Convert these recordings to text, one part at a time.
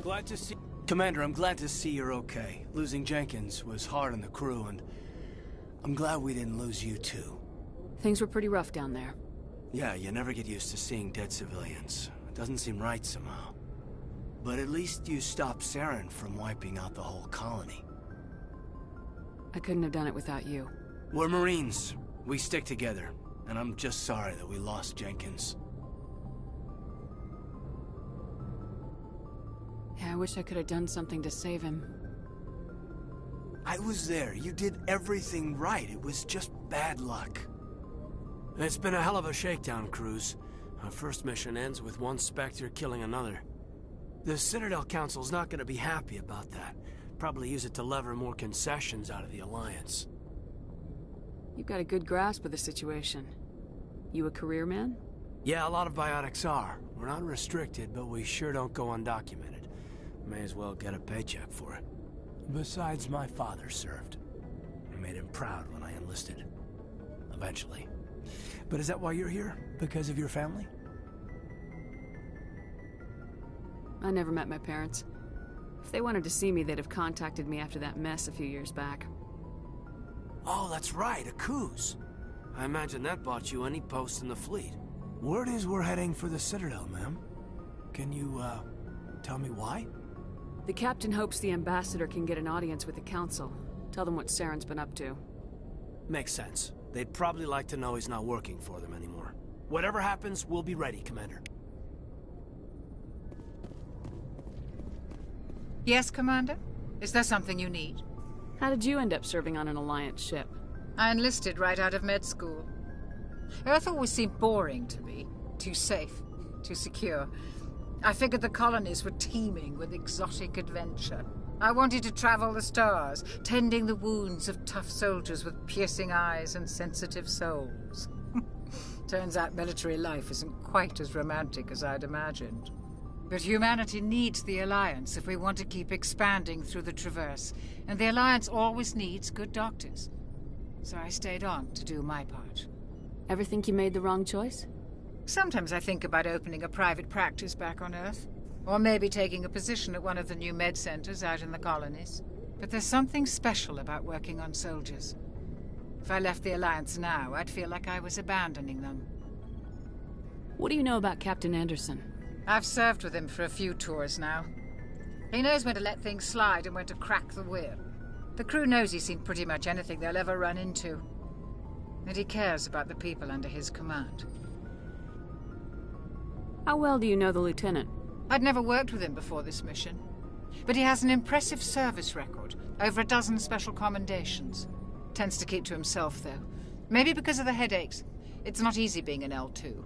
Glad to see... Commander, I'm glad to see you're okay. Losing Jenkins was hard on the crew, and I'm glad we didn't lose you too. Things were pretty rough down there. Yeah, you never get used to seeing dead civilians. It doesn't seem right somehow. But at least you stopped Saren from wiping out the whole colony. I couldn't have done it without you. We're Marines. We stick together. And I'm just sorry that we lost Jenkins. Yeah, I wish I could have done something to save him. I was there. You did everything right. It was just bad luck. It's been a hell of a shakedown, Cruz. Our first mission ends with one Spectre killing another. The Citadel Council's not gonna be happy about that. Probably use it to lever more concessions out of the Alliance. You've got a good grasp of the situation. You a career man? Yeah, a lot of biotics are. We're not restricted, but we sure don't go undocumented. May as well get a paycheck for it. Besides, my father served. I made him proud when I enlisted. Eventually. But is that why you're here? Because of your family? I never met my parents. If they wanted to see me, they'd have contacted me after that mess a few years back. Oh, that's right, a cruise. I imagine that bought you any post in the fleet. Word is we're heading for the Citadel, ma'am. Can you, tell me why? The captain hopes the ambassador can get an audience with the council. Tell them what Saren's been up to. Makes sense. They'd probably like to know he's not working for them anymore. Whatever happens, we'll be ready, Commander. Yes, Commander? Is there something you need? How did you end up serving on an Alliance ship? I enlisted right out of med school. Earth always seemed boring to me. Too safe, too secure. I figured the colonies were teeming with exotic adventure. I wanted to travel the stars, tending the wounds of tough soldiers with piercing eyes and sensitive souls. Turns out military life isn't quite as romantic as I'd imagined. But humanity needs the Alliance if we want to keep expanding through the Traverse, and the Alliance always needs good doctors. So I stayed on to do my part. Ever think you made the wrong choice? Sometimes I think about opening a private practice back on Earth. Or maybe taking a position at one of the new med centers out in the colonies. But there's something special about working on soldiers. If I left the Alliance now, I'd feel like I was abandoning them. What do you know about Captain Anderson? I've served with him for a few tours now. He knows when to let things slide and when to crack the whip. The crew knows he's seen pretty much anything they'll ever run into. And he cares about the people under his command. How well do you know the lieutenant? I'd never worked with him before this mission. But he has an impressive service record, over a dozen special commendations. Tends to keep to himself, though. Maybe because of the headaches. It's not easy being an L2.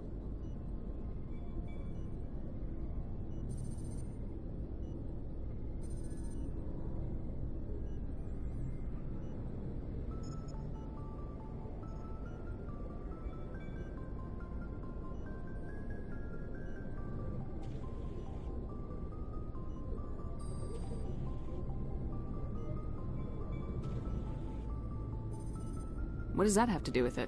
What does that have to do with it?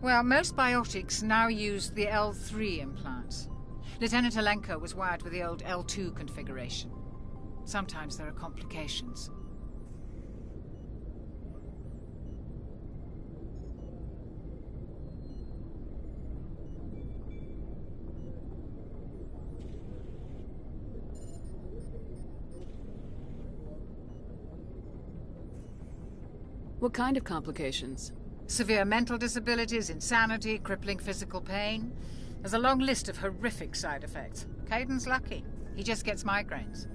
Well, most biotics now use the L3 implants. Lieutenant Alenko was wired with the old L2 configuration. Sometimes there are complications. What kind of complications? Severe mental disabilities, insanity, crippling physical pain. There's a long list of horrific side effects. Caden's lucky. He just gets migraines.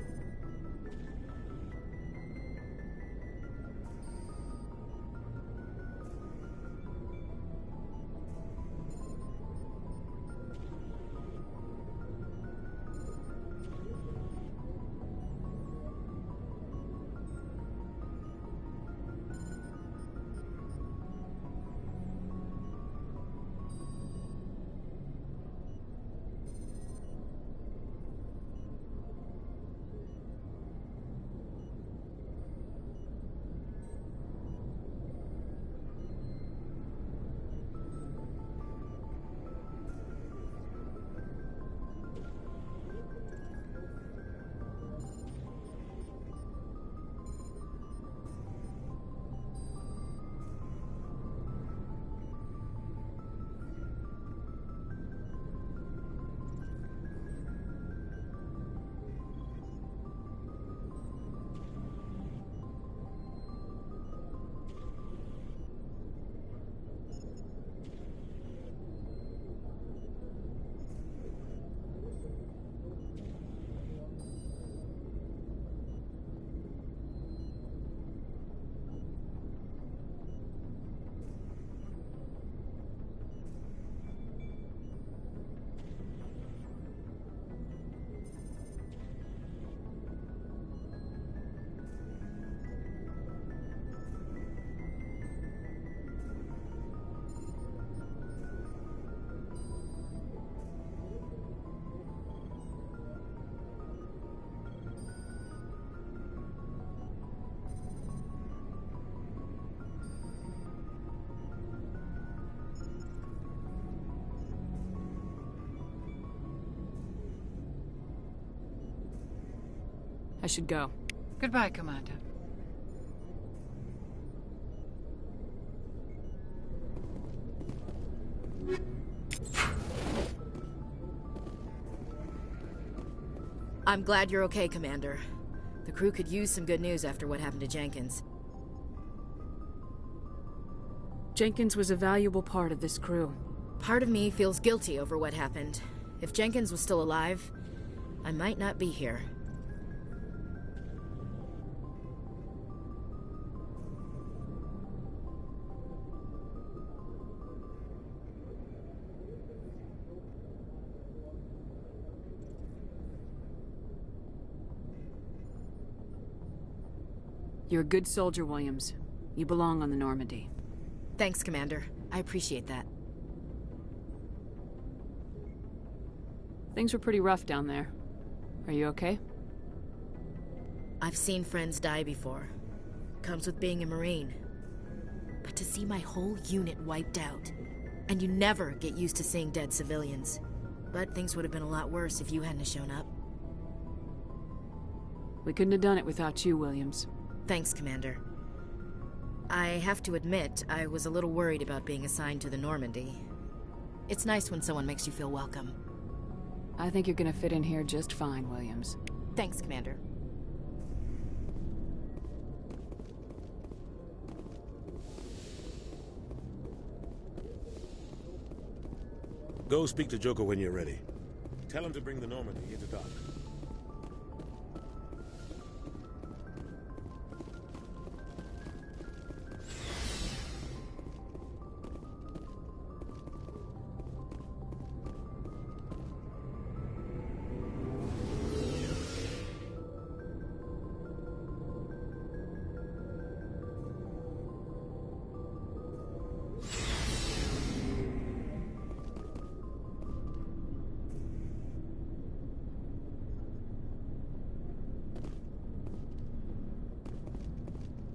should go. Goodbye, Commander. I'm glad you're okay, Commander. The crew could use some good news after what happened to Jenkins. Jenkins was a valuable part of this crew. Part of me feels guilty over what happened. If Jenkins was still alive, I might not be here. You're a good soldier, Williams. You belong on the Normandy. Thanks, Commander. I appreciate that. Things were pretty rough down there. Are you okay? I've seen friends die before. Comes with being a Marine. But to see my whole unit wiped out, and you never get used to seeing dead civilians. But things would have been a lot worse if you hadn't shown up. We couldn't have done it without you, Williams. Thanks, Commander. I have to admit, I was a little worried about being assigned to the Normandy. It's nice when someone makes you feel welcome. I think you're gonna fit in here just fine, Williams. Thanks, Commander. Go speak to Joker when you're ready. Tell him to bring the Normandy into dock.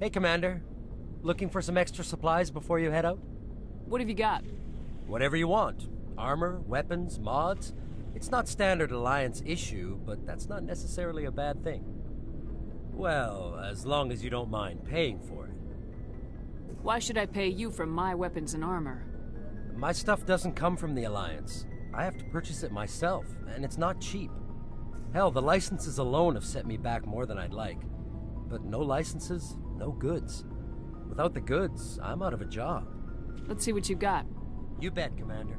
Hey, Commander. Looking for some extra supplies before you head out? What have you got? Whatever you want. Armor, weapons, mods. It's not standard Alliance issue, but that's not necessarily a bad thing. Well, as long as you don't mind paying for it. Why should I pay you for my weapons and armor? My stuff doesn't come from the Alliance. I have to purchase it myself, and it's not cheap. Hell, the licenses alone have set me back more than I'd like. But no licenses, no goods. Without the goods, I'm out of a job. Let's see what you got. You bet, Commander.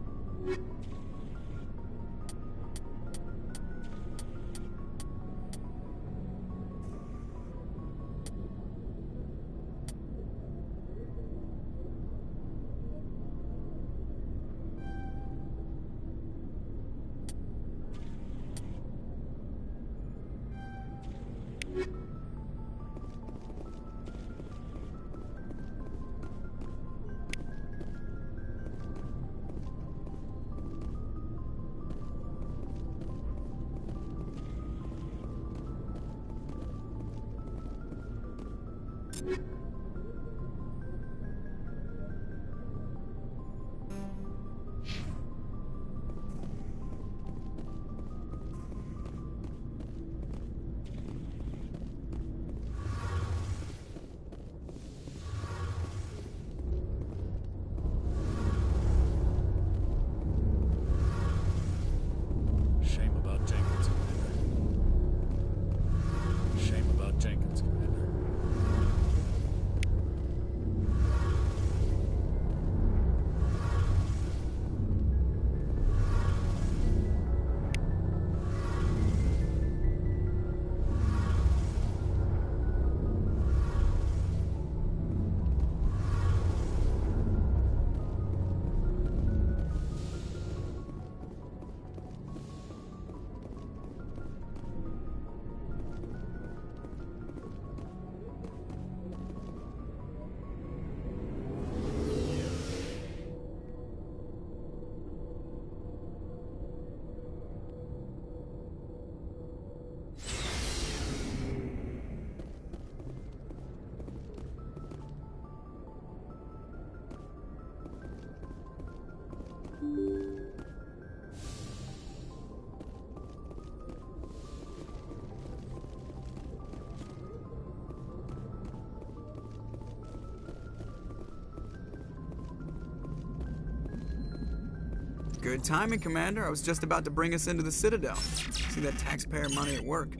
Good timing, Commander. I was just about to bring us into the Citadel. See that taxpayer money at work.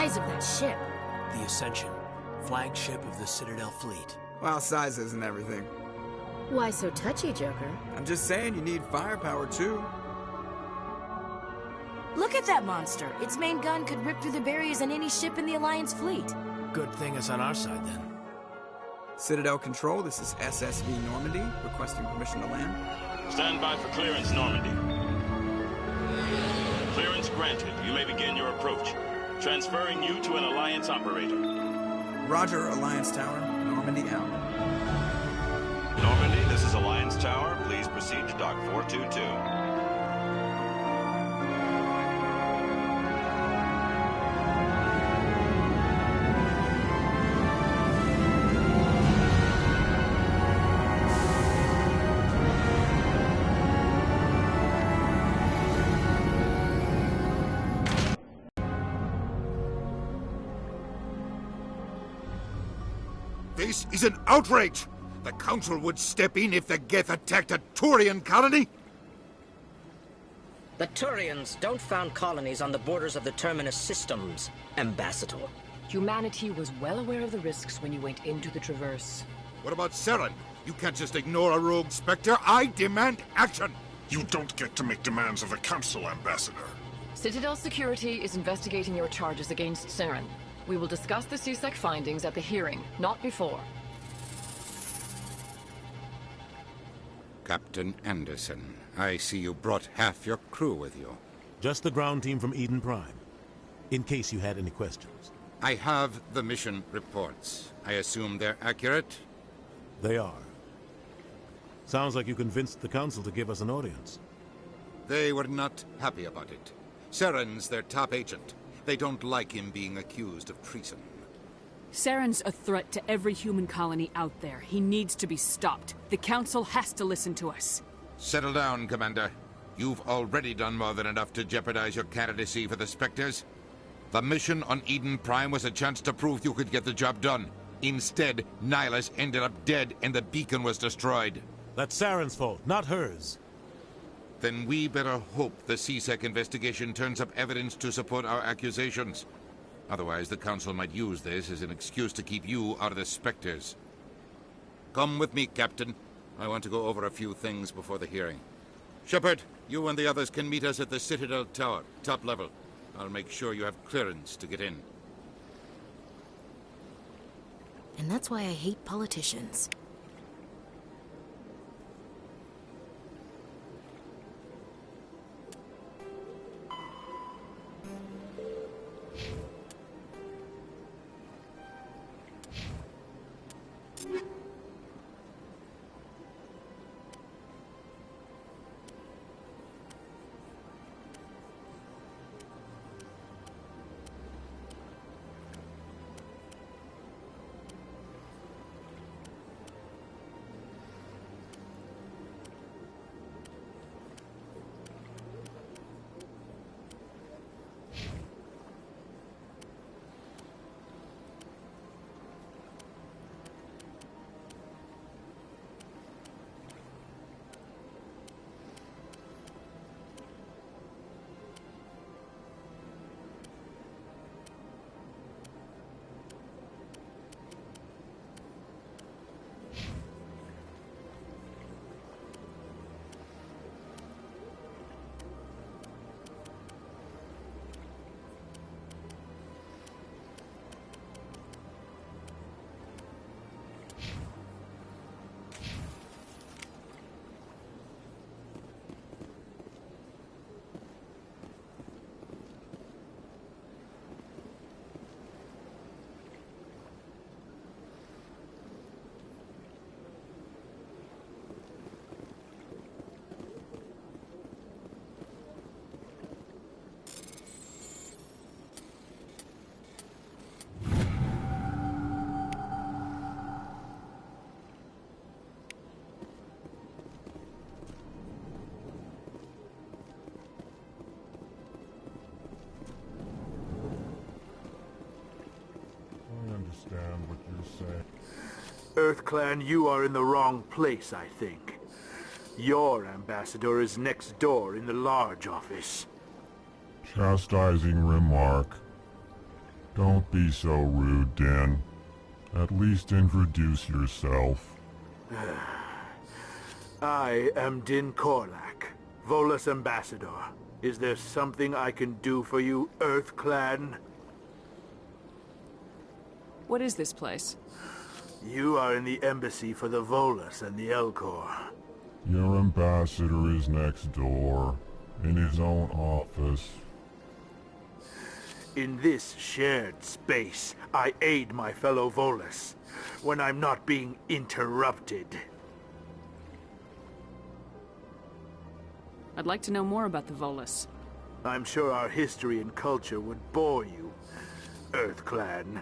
Of that ship. The Ascension, flagship of the Citadel fleet. Well, size isn't everything. Why so touchy, Joker? I'm just saying you need firepower, too. Look at that monster. Its main gun could rip through the barriers in any ship in the Alliance fleet. Good thing it's on our side, then. Citadel Control, this is SSV Normandy, requesting permission to land. Stand by for clearance, Normandy. Clearance granted. You may begin your approach. Transferring you to an Alliance operator. Roger, Alliance Tower. Normandy out. Normandy, this is Alliance Tower. Please proceed to Dock 422. This is an outrage! The Council would step in if the Geth attacked a Turian colony? The Turians don't found colonies on the borders of the Terminus systems, Ambassador. Humanity was well aware of the risks when you went into the Traverse. What about Saren? You can't just ignore a rogue Spectre. I demand action! You don't get to make demands of the Council, Ambassador. Citadel Security is investigating your charges against Saren. We will discuss the CSEC findings at the hearing, not before. Captain Anderson, I see you brought half your crew with you. Just the ground team from Eden Prime, in case you had any questions. I have the mission reports. I assume they're accurate? They are. Sounds like you convinced the Council to give us an audience. They were not happy about it. Saren's their top agent. They don't like him being accused of treason. Saren's a threat to every human colony out there. He needs to be stopped. The Council has to listen to us. Settle down, Commander. You've already done more than enough to jeopardize your candidacy for the Spectres. The mission on Eden Prime was a chance to prove you could get the job done. Instead, Nihilus ended up dead and the beacon was destroyed. That's Saren's fault, not hers. Then we better hope the CSEC investigation turns up evidence to support our accusations. Otherwise, the Council might use this as an excuse to keep you out of the Spectres. Come with me, Captain. I want to go over a few things before the hearing. Shepard, you and the others can meet us at the Citadel Tower, top level. I'll make sure you have clearance to get in. And that's why I hate politicians. understand what you're saying. EarthClan, you are in the wrong place, I think. Your ambassador is next door in the large office. Chastising remark. Don't be so rude, Din. At least introduce yourself. I am Din Korlak, Volus ambassador. Is there something I can do for you, EarthClan? What is this place? You are in the embassy for the Volus and the Elcor. Your ambassador is next door, in his own office. In this shared space, I aid my fellow Volus, when I'm not being interrupted. I'd like to know more about the Volus. I'm sure our history and culture would bore you, EarthClan.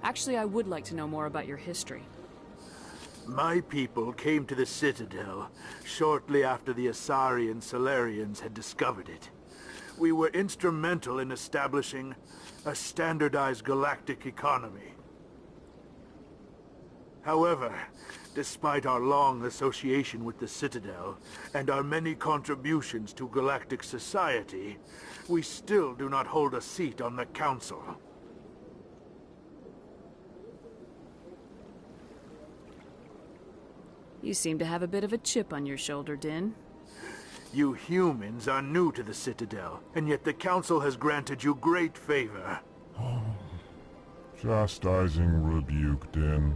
Actually, I would like to know more about your history. My people came to the Citadel shortly after the Asari and Solarians had discovered it. We were instrumental in establishing a standardized galactic economy. However, despite our long association with the Citadel and our many contributions to galactic society, we still do not hold a seat on the Council. You seem to have a bit of a chip on your shoulder, Din. You humans are new to the Citadel, and yet the Council has granted you great favor. Chastising rebuke, Din.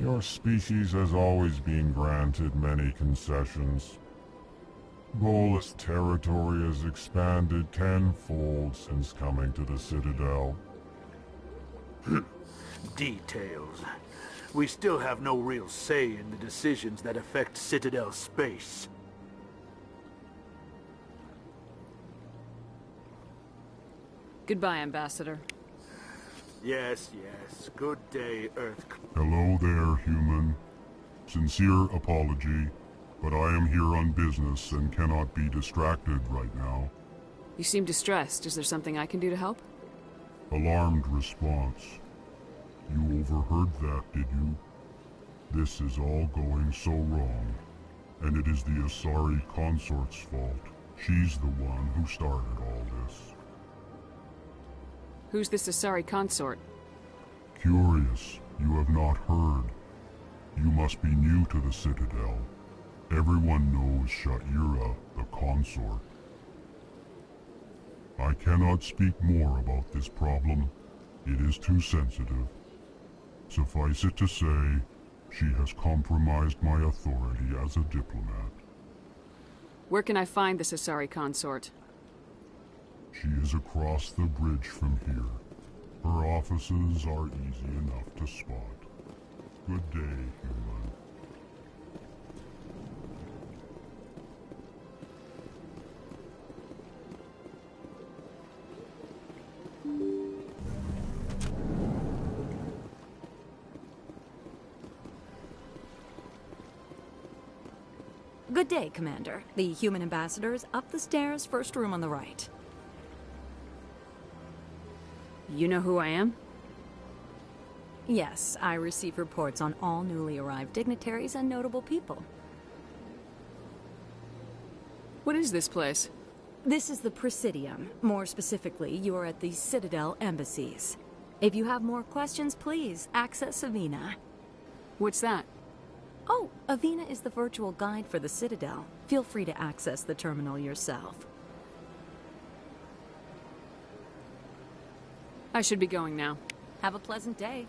Your species has always been granted many concessions. Volus territory has expanded tenfold since coming to the Citadel. Details. We still have no real say in the decisions that affect Citadel space. Goodbye, Ambassador. Yes, yes. Good day, Earth. Hello there, human. Sincere apology, but I am here on business and cannot be distracted right now. You seem distressed. Is there something I can do to help? Alarmed response. You overheard that, did you? This is all going so wrong, and it is the Asari Consort's fault. She's the one who started all this. Who's this Asari Consort? Curious, you have not heard. You must be new to the Citadel. Everyone knows Sha'ira, the consort. I cannot speak more about this problem. It is too sensitive. Suffice it to say, she has compromised my authority as a diplomat. Where can I find this Asari Consort? She is across the bridge from here. Her offices are easy enough to spot. Good day, human. Good day, Commander. The human ambassador is up the stairs, first room on the right. You know who I am? Yes, I receive reports on all newly arrived dignitaries and notable people. What is this place? This is the Presidium. More specifically, you are at the Citadel embassies. If you have more questions, please access Avina. What's that? Oh, Avina is the virtual guide for the Citadel. Feel free to access the terminal yourself. I should be going now. Have a pleasant day.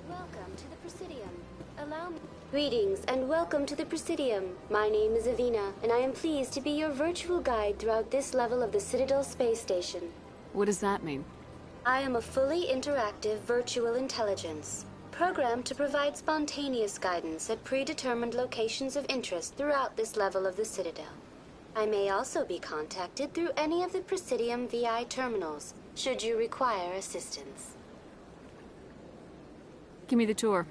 Welcome to the Presidium. Allow me... Greetings and welcome to the Presidium. My name is Avina, and I am pleased to be your virtual guide throughout this level of the Citadel space station. What does that mean? I am a fully interactive virtual intelligence, programmed to provide spontaneous guidance at predetermined locations of interest throughout this level of the Citadel. I may also be contacted through any of the Presidium VI terminals, should you require assistance. Give me the tour.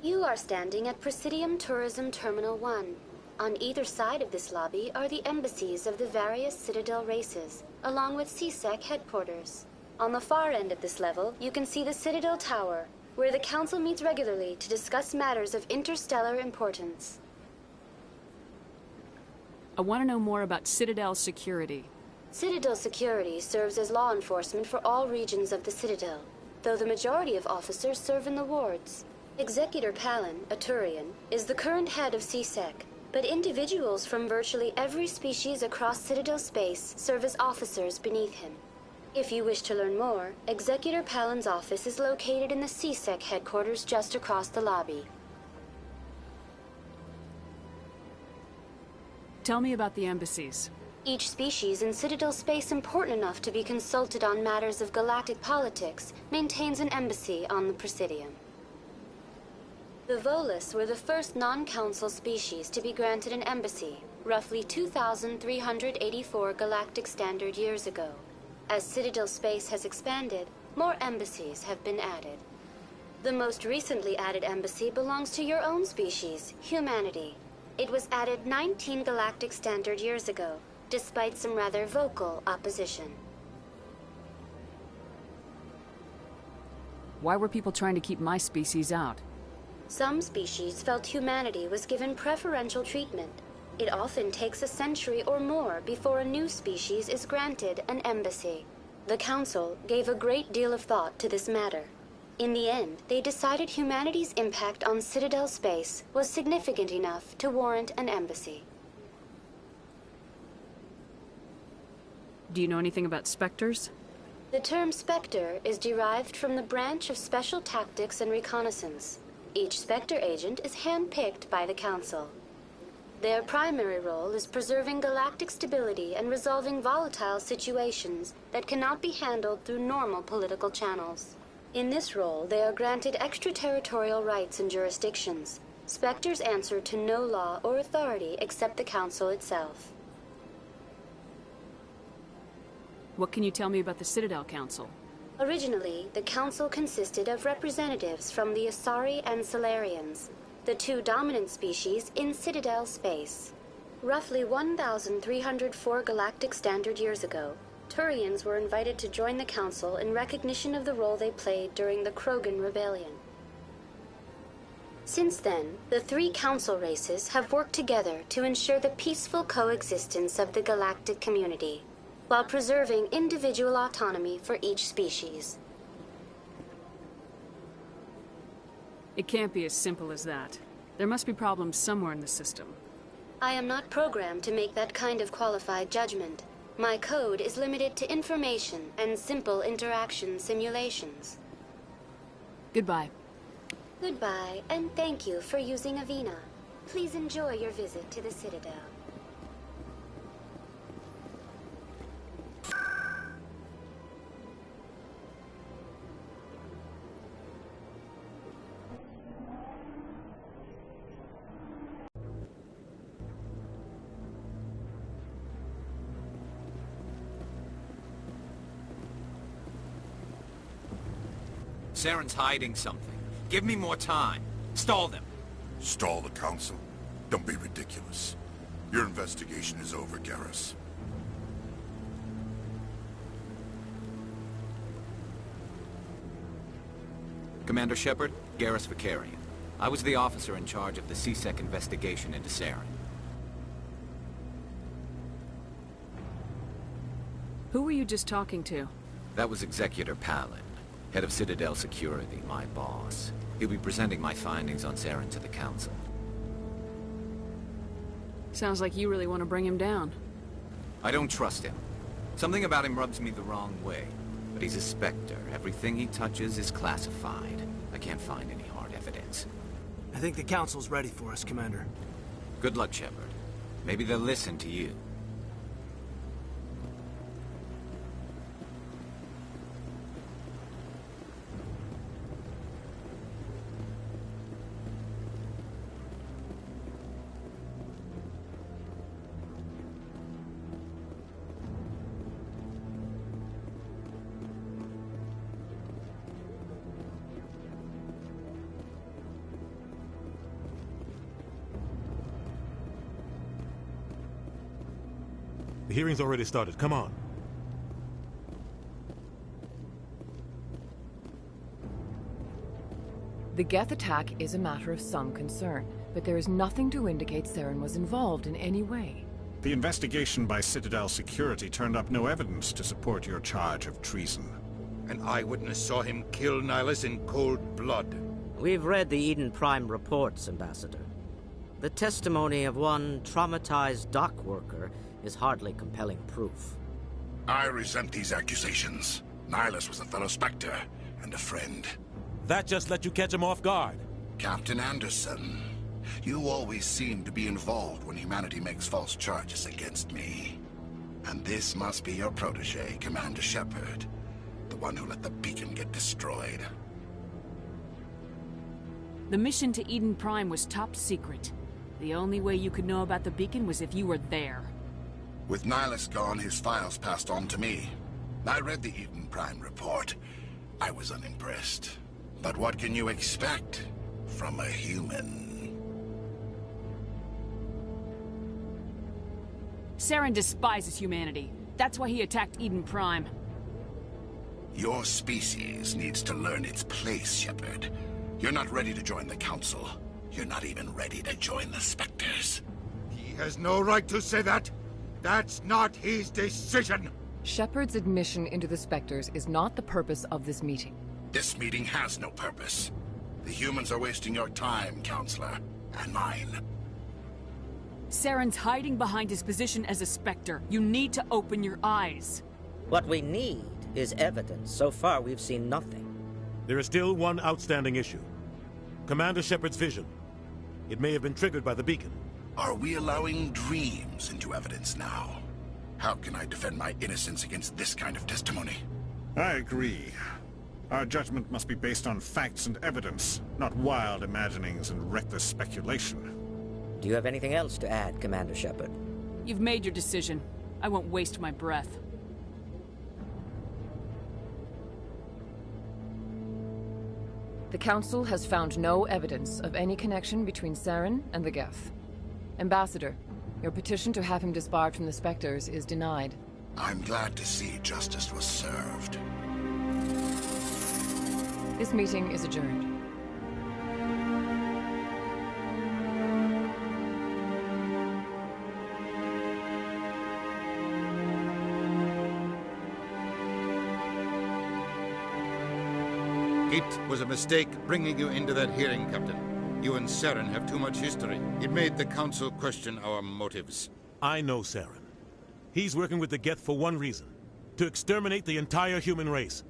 You are standing at Presidium Tourism Terminal 1. On either side of this lobby are the embassies of the various Citadel races, along with CSEC headquarters. On the far end of this level, you can see the Citadel Tower, where the Council meets regularly to discuss matters of interstellar importance. I want to know more about Citadel security. Citadel security serves as law enforcement for all regions of the Citadel, though the majority of officers serve in the wards. Executor Palin, a Turian, is the current head of CSEC, but individuals from virtually every species across Citadel space serve as officers beneath him. If you wish to learn more, Executor Palin's office is located in the CSEC headquarters just across the lobby. Tell me about the embassies. Each species in Citadel space important enough to be consulted on matters of galactic politics maintains an embassy on the Presidium. The Volus were the first non-council species to be granted an embassy, roughly 2,384 galactic standard years ago. As Citadel space has expanded, more embassies have been added. The most recently added embassy belongs to your own species, humanity. It was added 19 galactic standard years ago, despite some rather vocal opposition. Why were people trying to keep my species out? Some species felt humanity was given preferential treatment. It often takes a century or more before a new species is granted an embassy. The Council gave a great deal of thought to this matter. In the end, they decided humanity's impact on Citadel space was significant enough to warrant an embassy. Do you know anything about Spectres? The term Spectre is derived from the branch of Special Tactics and Reconnaissance. Each Spectre agent is handpicked by the Council. Their primary role is preserving galactic stability and resolving volatile situations that cannot be handled through normal political channels. In this role, they are granted extraterritorial rights and jurisdictions. Spectres answer to no law or authority except the Council itself. What can you tell me about the Citadel Council? Originally, the Council consisted of representatives from the Asari and Solarians, the two dominant species in Citadel space. Roughly 1,304 galactic standard years ago, Turians were invited to join the Council in recognition of the role they played during the Krogan Rebellion. Since then, the three Council races have worked together to ensure the peaceful coexistence of the galactic community, while preserving individual autonomy for each species. It can't be as simple as that. There must be problems somewhere in the system. I am not programmed to make that kind of qualified judgment. My code is limited to information and simple interaction simulations. Goodbye. Goodbye, and thank you for using Avina. Please enjoy your visit to the Citadel. Saren's hiding something. Give me more time. Stall them. Stall the Council? Don't be ridiculous. Your investigation is over, Garrus. Commander Shepard, Garrus Vicarian. I was the officer in charge of the CSEC investigation into Saren. Who were you just talking to? That was Executor Palin, head of Citadel Security, my boss. He'll be presenting my findings on Saren to the Council. Sounds like you really want to bring him down. I don't trust him. Something about him rubs me the wrong way. But he's a Spectre. Everything he touches is classified. I can't find any hard evidence. I think the Council's ready for us, Commander. Good luck, Shepard. Maybe they'll listen to you. The hearing's already started. Come on. The Geth attack is a matter of some concern, but there is nothing to indicate Saren was involved in any way. The investigation by Citadel Security turned up no evidence to support your charge of treason. An eyewitness saw him kill Nihilus in cold blood. We've read the Eden Prime reports, Ambassador. The testimony of one traumatized dock worker is hardly compelling proof. I resent these accusations. Nihilus was a fellow Spectre and a friend. That just let you catch him off guard. Captain Anderson, you always seem to be involved when humanity makes false charges against me. And this must be your protege, Commander Shepard, the one who let the beacon get destroyed. The mission to Eden Prime was top secret. The only way you could know about the beacon was if you were there. With Nihilus gone, his files passed on to me. I read the Eden Prime report. I was unimpressed. But what can you expect from a human? Saren despises humanity. That's why he attacked Eden Prime. Your species needs to learn its place, Shepard. You're not ready to join the Council. You're not even ready to join the Spectres. He has no right to say that. That's not his decision. Shepard's admission into the Spectres is not the purpose of this meeting. This meeting has no purpose. The humans are wasting your time, Counselor, and mine. Saren's hiding behind his position as a Spectre. You need to open your eyes. What we need is evidence. So far, we've seen nothing. There is still one outstanding issue. Commander Shepard's vision. It may have been triggered by the beacon. Are we allowing dreams into evidence now? How can I defend my innocence against this kind of testimony? I agree. Our judgment must be based on facts and evidence, not wild imaginings and reckless speculation. Do you have anything else to add, Commander Shepard? You've made your decision. I won't waste my breath. The Council has found no evidence of any connection between Saren and the Geth. Ambassador, your petition to have him disbarred from the Spectres is denied. I'm glad to see justice was served. This meeting is adjourned. It was a mistake bringing you into that hearing, Captain. You and Saren have too much history. It made the Council question our motives. I know Saren. He's working with the Geth for one reason. To exterminate the entire human race.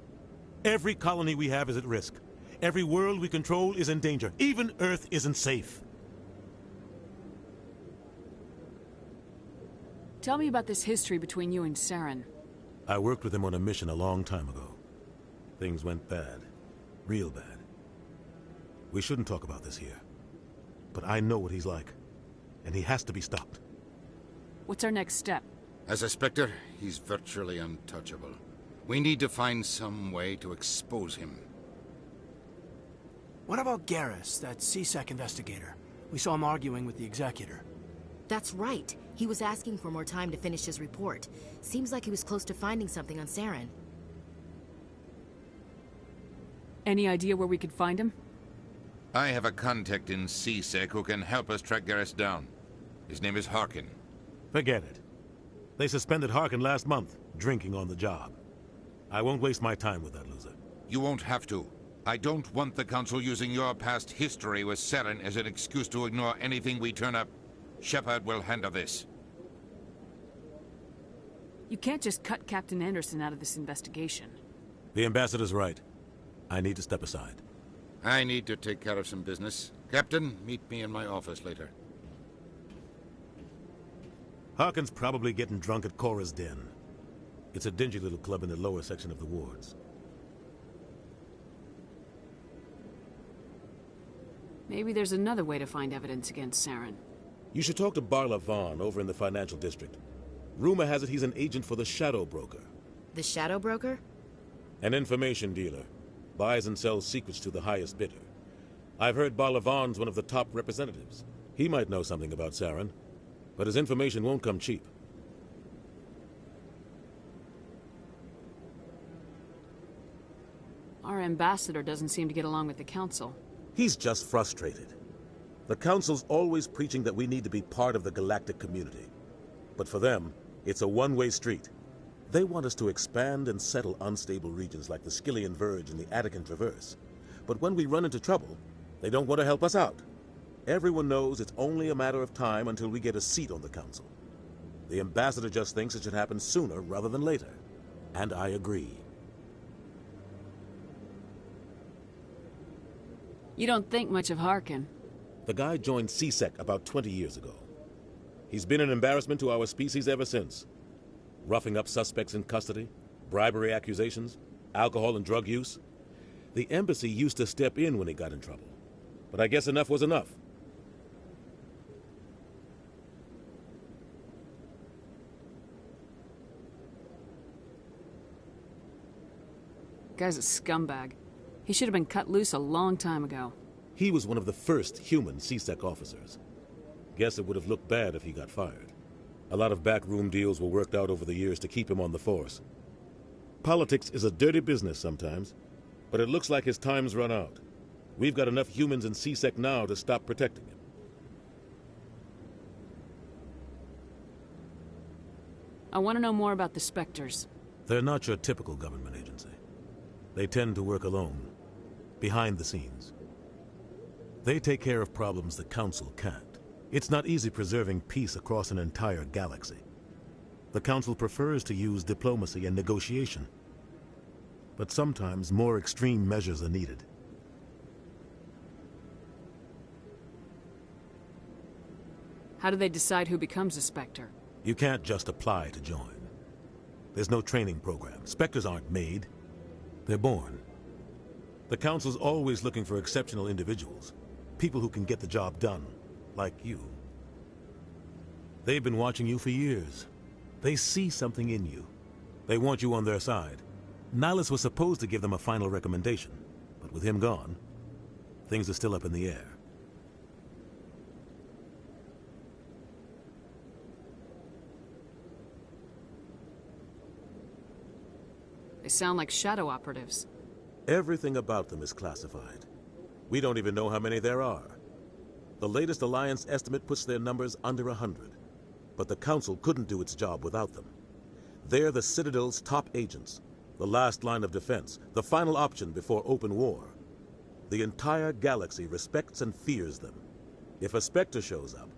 Every colony we have is at risk. Every world we control is in danger. Even Earth isn't safe. Tell me about this history between you and Saren. I worked with him on a mission a long time ago. Things went bad. Real bad. We shouldn't talk about this here. But I know what he's like. And he has to be stopped. What's our next step? As a Spectre, he's virtually untouchable. We need to find some way to expose him. What about Garrus, that CSEC investigator? We saw him arguing with the Executor. That's right. He was asking for more time to finish his report. Seems like he was close to finding something on Saren. Any idea where we could find him? I have a contact in CSEC who can help us track Garrus down. His name is Harkin. Forget it. They suspended Harkin last month, drinking on the job. I won't waste my time with that loser. You won't have to. I don't want the Council using your past history with Saren as an excuse to ignore anything we turn up. Shepard will handle this. You can't just cut Captain Anderson out of this investigation. The Ambassador's right. I need to step aside. I need to take care of some business. Captain, meet me in my office later. Harkin's probably getting drunk at Cora's Den. It's a dingy little club in the lower section of the wards. Maybe there's another way to find evidence against Saren. You should talk to Barla Vaughn over in the financial district. Rumor has it he's an agent for the Shadow Broker. The Shadow Broker? An information dealer. Buys and sells secrets to the highest bidder. I've heard Barla Vaughn's one of the top representatives. He might know something about Saren, but his information won't come cheap. Our ambassador doesn't seem to get along with the Council. He's just frustrated. The Council's always preaching that we need to be part of the galactic community. But for them, it's a one-way street. They want us to expand and settle unstable regions like the Skillian Verge and the Attican Traverse. But when we run into trouble, they don't want to help us out. Everyone knows it's only a matter of time until we get a seat on the Council. The ambassador just thinks it should happen sooner rather than later. And I agree. You don't think much of Harkin. The guy joined CSEC about 20 years ago. He's been an embarrassment to our species ever since. Roughing up suspects in custody, bribery accusations, alcohol and drug use. The embassy used to step in when he got in trouble. But I guess enough was enough. Guy's a scumbag. He should have been cut loose a long time ago. He was one of the first human CSEC officers. Guess it would have looked bad if he got fired. A lot of backroom deals were worked out over the years to keep him on the force. Politics is a dirty business sometimes, but it looks like his time's run out. We've got enough humans in CSEC now to stop protecting him. I want to know more about the Spectres. They're not your typical government agency. They tend to work alone, behind the scenes. They take care of problems the Council can't. It's not easy preserving peace across an entire galaxy. The Council prefers to use diplomacy and negotiation. But sometimes more extreme measures are needed. How do they decide who becomes a Spectre? You can't just apply to join. There's no training program. Spectres aren't made. They're born. The Council's always looking for exceptional individuals. People who can get the job done. Like you. They've been watching you for years. They see something in you. They want you on their side. Nihilus was supposed to give them a final recommendation, but with him gone, things are still up in the air. They sound like shadow operatives. Everything about them is classified. We don't even know how many there are. The latest Alliance estimate puts their numbers under 100. But the Council couldn't do its job without them. They're the Citadel's top agents, the last line of defense, the final option before open war. The entire galaxy respects and fears them. If a Spectre shows up,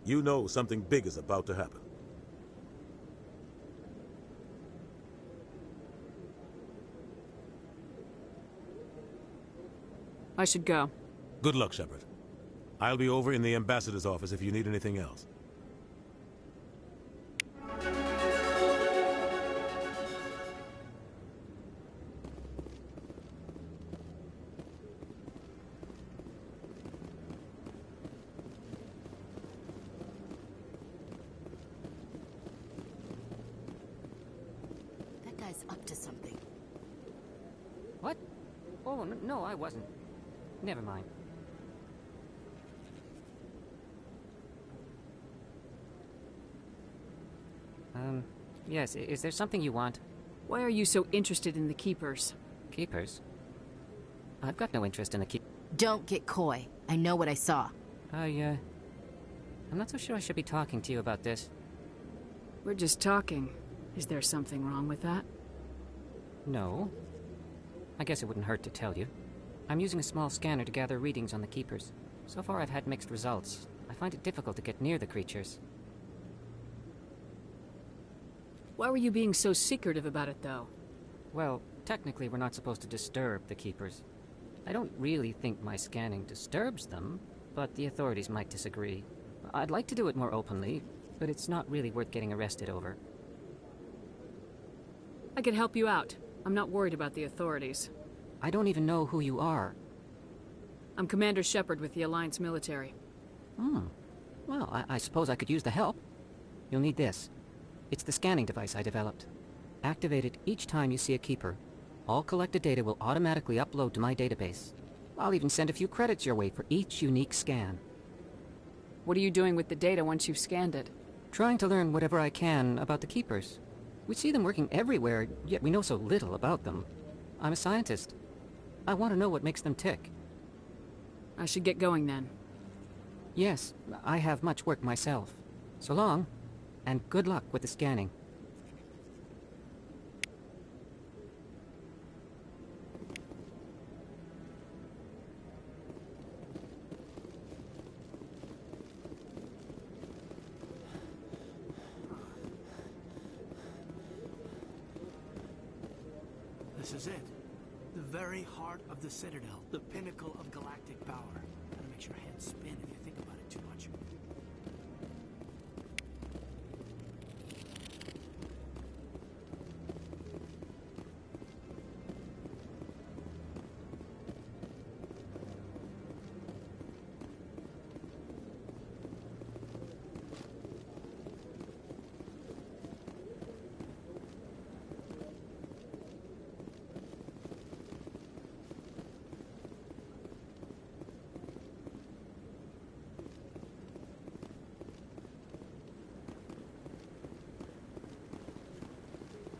you know something big is about to happen. I should go. Good luck, Shepard. I'll be over in the ambassador's office if you need anything else. That guy's up to something. What? Oh, no, I wasn't. Never mind. Yes, is there something you want? Why are you so interested in the Keepers? Keepers? I've got no interest in the Don't get coy. I know what I saw. I'm not so sure I should be talking to you about this. We're just talking. Is there something wrong with that? No. I guess it wouldn't hurt to tell you. I'm using a small scanner to gather readings on the Keepers. So far I've had mixed results. I find it difficult to get near the creatures. Why were you being so secretive about it, though? Well, technically we're not supposed to disturb the Keepers. I don't really think my scanning disturbs them, but the authorities might disagree. I'd like to do it more openly, but it's not really worth getting arrested over. I could help you out. I'm not worried about the authorities. I don't even know who you are. I'm Commander Shepard with the Alliance military. Well, I suppose I could use the help. You'll need this. It's the scanning device I developed. Activate it each time you see a Keeper. All collected data will automatically upload to my database. I'll even send a few credits your way for each unique scan. What are you doing with the data once you've scanned it? Trying to learn whatever I can about the Keepers. We see them working everywhere, yet we know so little about them. I'm a scientist. I want to know what makes them tick. I should get going then. Yes, I have much work myself. So long, and good luck with the scanning. This is it. The very heart of the Citadel. The pinnacle of galactic power. Kinda makes your head spin if you think about it too much.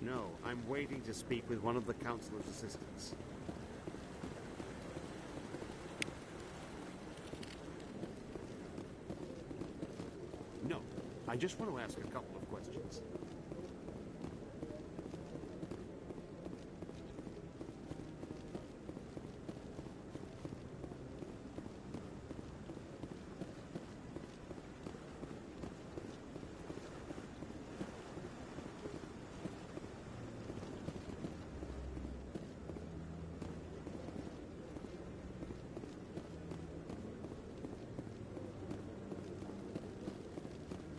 No, I'm waiting to speak with one of the Councilor's assistants. No, I just want to ask a couple of questions.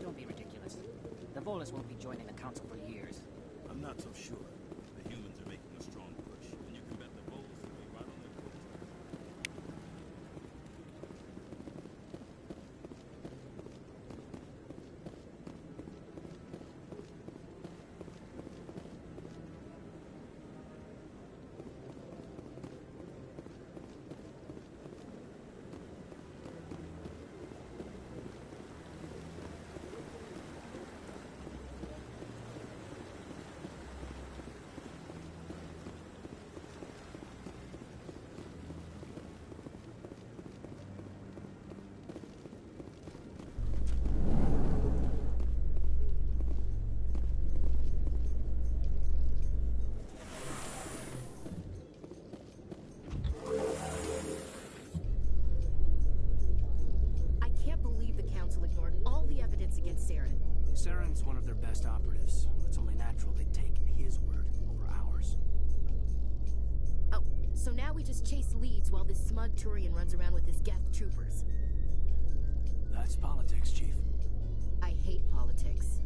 Don't be ridiculous. The Volus won't be joining the Council for years. I'm not so sure. The humans are making a strong push, and you can bet the Volus will be right on their heels. I can't believe the Council ignored all the evidence against Saren. Saren's one of their best operatives. It's only natural they take his word over ours. Oh, so now we just chase leads while this smug Turian runs around with his Geth troopers. That's politics, Chief. I hate politics.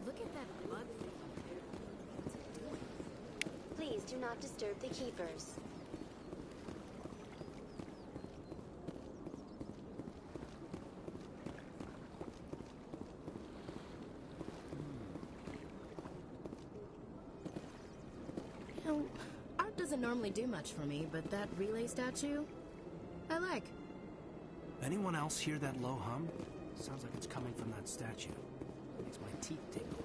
Look at that bug thing up there. What's it doing? Please do not disturb the keepers. You know, art doesn't normally do much for me, but that relay statue, I like. Anyone else hear that low hum? Sounds like it's coming from that statue. Makes my teeth tingle.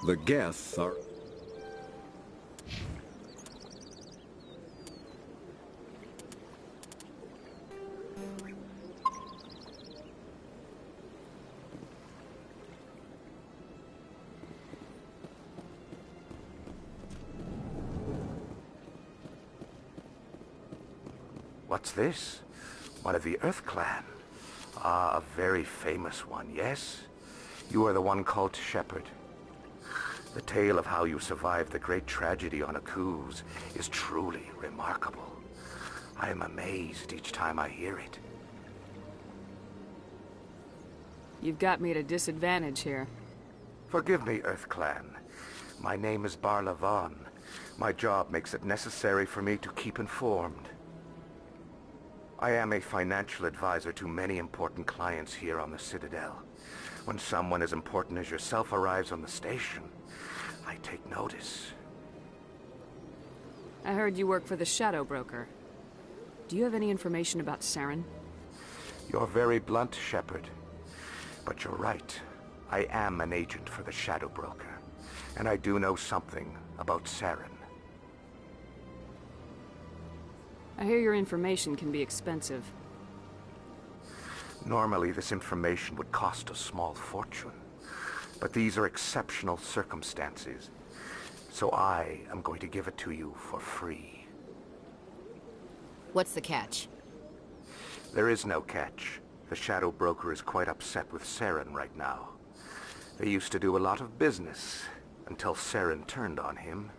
The Geth are... What's this? One of the Earth Clan. Ah, a very famous one, yes? You are the one called Shepherd. The tale of how you survived the great tragedy on Akuz is truly remarkable. I am amazed each time I hear it. You've got me at a disadvantage here. Forgive me, Earth Clan. My name is Barla Vaughn. My job makes it necessary for me to keep informed. I am a financial advisor to many important clients here on the Citadel. When someone as important as yourself arrives on the station, I take notice. I heard you work for the Shadow Broker. Do you have any information about Saren? You're very blunt, Shepherd. But you're right. I am an agent for the Shadow Broker. And I do know something about Saren. I hear your information can be expensive. Normally, this information would cost a small fortune. But these are exceptional circumstances. So I am going to give it to you for free. What's the catch? There is no catch. The Shadow Broker is quite upset with Saren right now. They used to do a lot of business until Saren turned on him.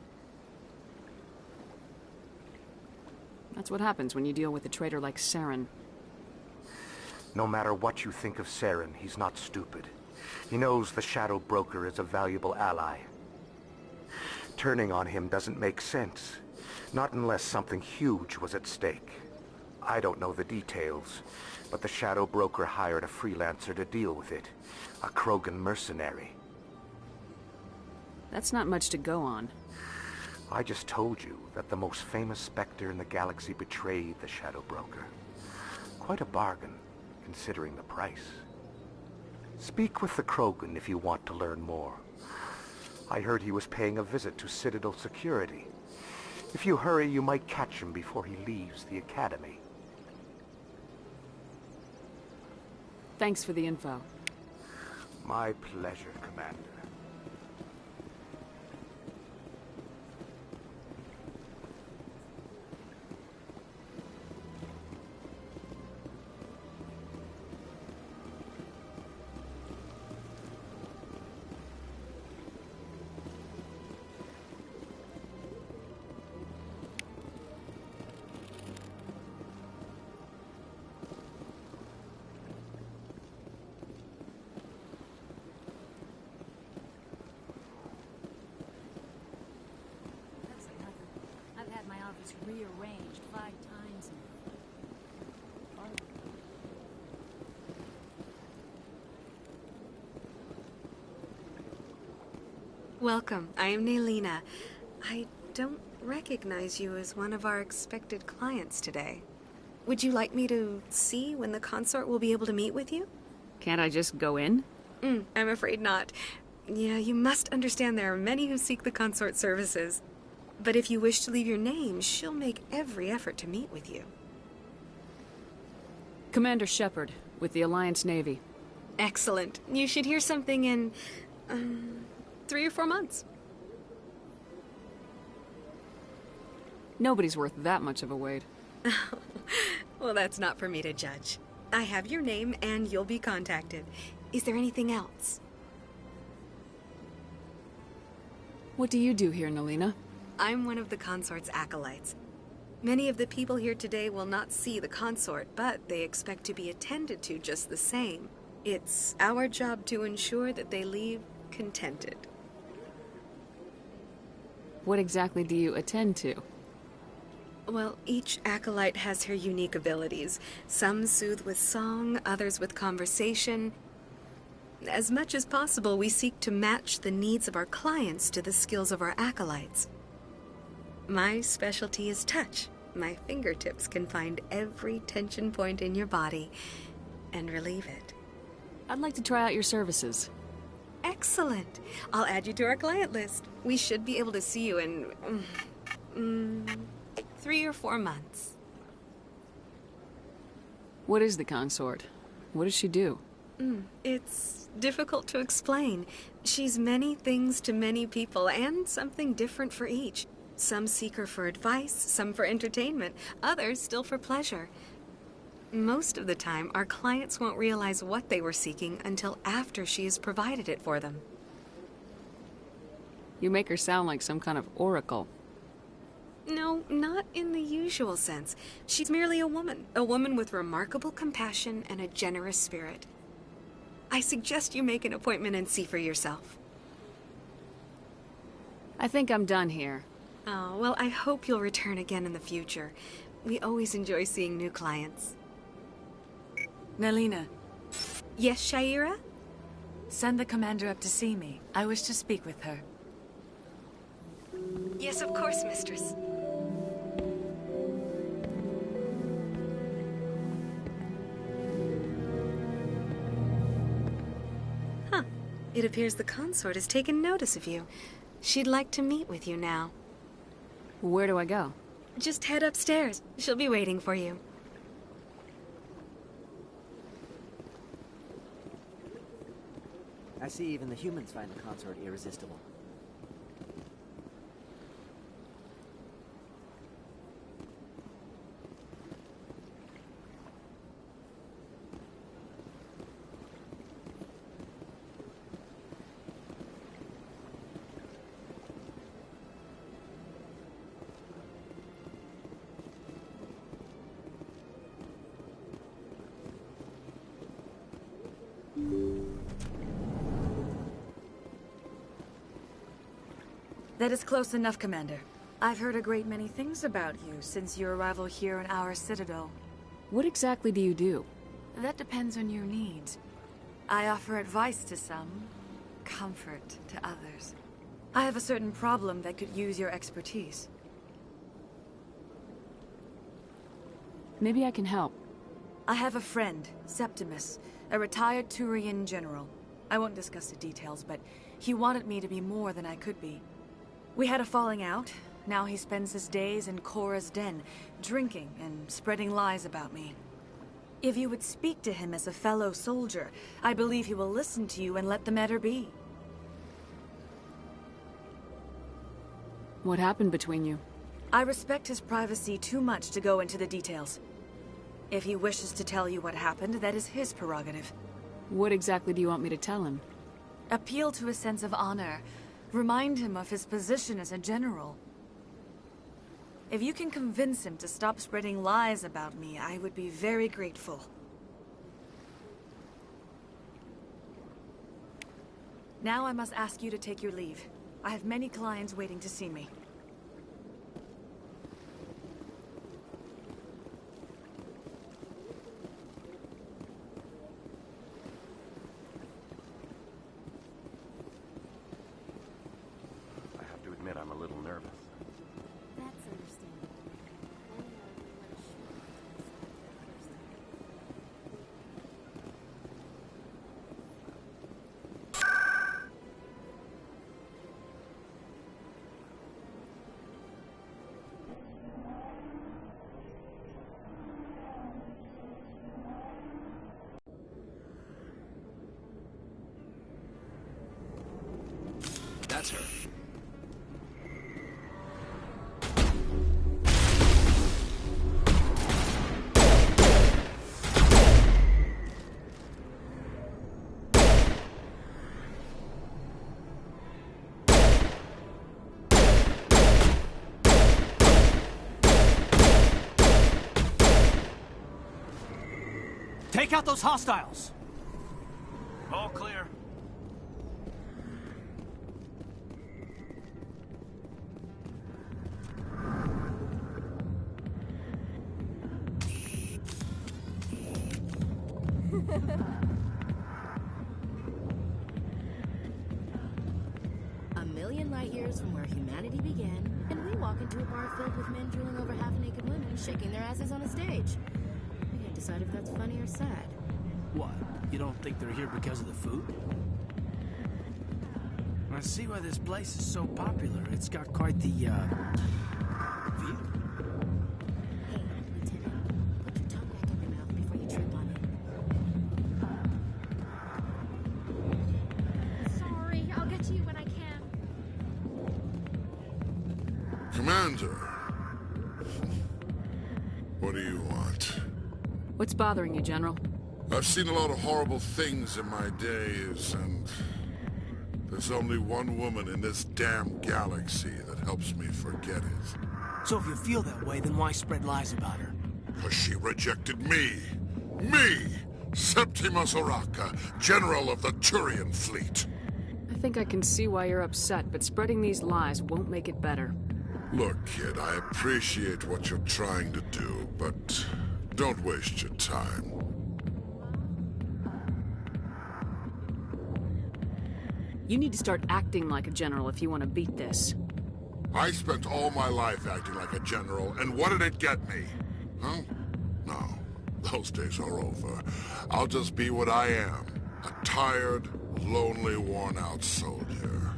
That's what happens when you deal with a traitor like Saren. No matter what you think of Saren, he's not stupid. He knows the Shadow Broker is a valuable ally. Turning on him doesn't make sense. Not unless something huge was at stake. I don't know the details, but the Shadow Broker hired a freelancer to deal with it. A Krogan mercenary. That's not much to go on. I just told you that the most famous Spectre in the galaxy betrayed the Shadow Broker. Quite a bargain, considering the price. Speak with the Krogan if you want to learn more. I heard he was paying a visit to Citadel security. If you hurry, you might catch him before he leaves the Academy. Thanks for the info. My pleasure, Commander. Rearranged 5 times. Welcome. I am Naelina. I don't recognize you as one of our expected clients today. Would you like me to see when the consort will be able to meet with you? Can't I just go in? I'm afraid not. Yeah, you must understand there are many who seek the consort services. But if you wish to leave your name, she'll make every effort to meet with you. Commander Shepherd, with the Alliance Navy. Excellent. You should hear something in 3 or 4 months. Nobody's worth that much of a wait. Well, that's not for me to judge. I have your name and you'll be contacted. Is there anything else? What do you do here, Naelina? I'm one of the consort's acolytes. Many of the people here today will not see the consort, but they expect to be attended to just the same. It's our job to ensure that they leave contented. What exactly do you attend to? Well, each acolyte has her unique abilities. Some soothe with song, others with conversation. As much as possible, we seek to match the needs of our clients to the skills of our acolytes. My specialty is touch. My fingertips can find every tension point in your body and relieve it. I'd like to try out your services. Excellent. I'll add you to our client list. We should be able to see you in 3 or 4 months. What is the consort? What does she do? It's difficult to explain. She's many things to many people, and something different for each. Some seek her for advice, some for entertainment, others still for pleasure. Most of the time, our clients won't realize what they were seeking until after she has provided it for them. You make her sound like some kind of oracle. No, not in the usual sense. She's merely a woman with remarkable compassion and a generous spirit. I suggest you make an appointment and see for yourself. I think I'm done here. Oh, well, I hope you'll return again in the future. We always enjoy seeing new clients. Nelina. Yes, Shaira? Send the commander up to see me. I wish to speak with her. Yes, of course, mistress. Huh. It appears the consort has taken notice of you. She'd like to meet with you now. Where do I go? Just head upstairs. She'll be waiting for you. I see even the humans find the consort irresistible. That is close enough, Commander. I've heard a great many things about you since your arrival here in our Citadel. What exactly do you do? That depends on your needs. I offer advice to some, comfort to others. I have a certain problem that could use your expertise. Maybe I can help. I have a friend, Septimus, a retired Turian general. I won't discuss the details, but he wanted me to be more than I could be. We had a falling out. Now he spends his days in Korra's den, drinking and spreading lies about me. If you would speak to him as a fellow soldier, I believe he will listen to you and let the matter be. What happened between you? I respect his privacy too much to go into the details. If he wishes to tell you what happened, that is his prerogative. What exactly do you want me to tell him? Appeal to his sense of honor. Remind him of his position as a general. If you can convince him to stop spreading lies about me, I would be very grateful. Now I must ask you to take your leave. I have many clients waiting to see me. I'm a little nervous. That's understandable. That's her. Take out those hostiles! All clear. A million light years from where humanity began, and we walk into a bar filled with men drooling over half-naked women shaking their asses on a stage. We can't decide if that's funny or sad. What? You don't think they're here because of the food? I see why this place is so popular. It's got quite the, view. Sorry, I'll get to you when I can. Commander. What do you want? What's bothering you, General? I've seen a lot of horrible things in my days, and there's only one woman in this damn galaxy that helps me forget it. So if you feel that way, then why spread lies about her? Because she rejected me! Me! Septimus Oraka, General of the Turian Fleet! I think I can see why you're upset, but spreading these lies won't make it better. Look, kid, I appreciate what you're trying to do, but don't waste your time. You need to start acting like a general if you want to beat this. I spent all my life acting like a general, and what did it get me? Huh? No, those days are over. I'll just be what I am. A tired, lonely, worn-out soldier.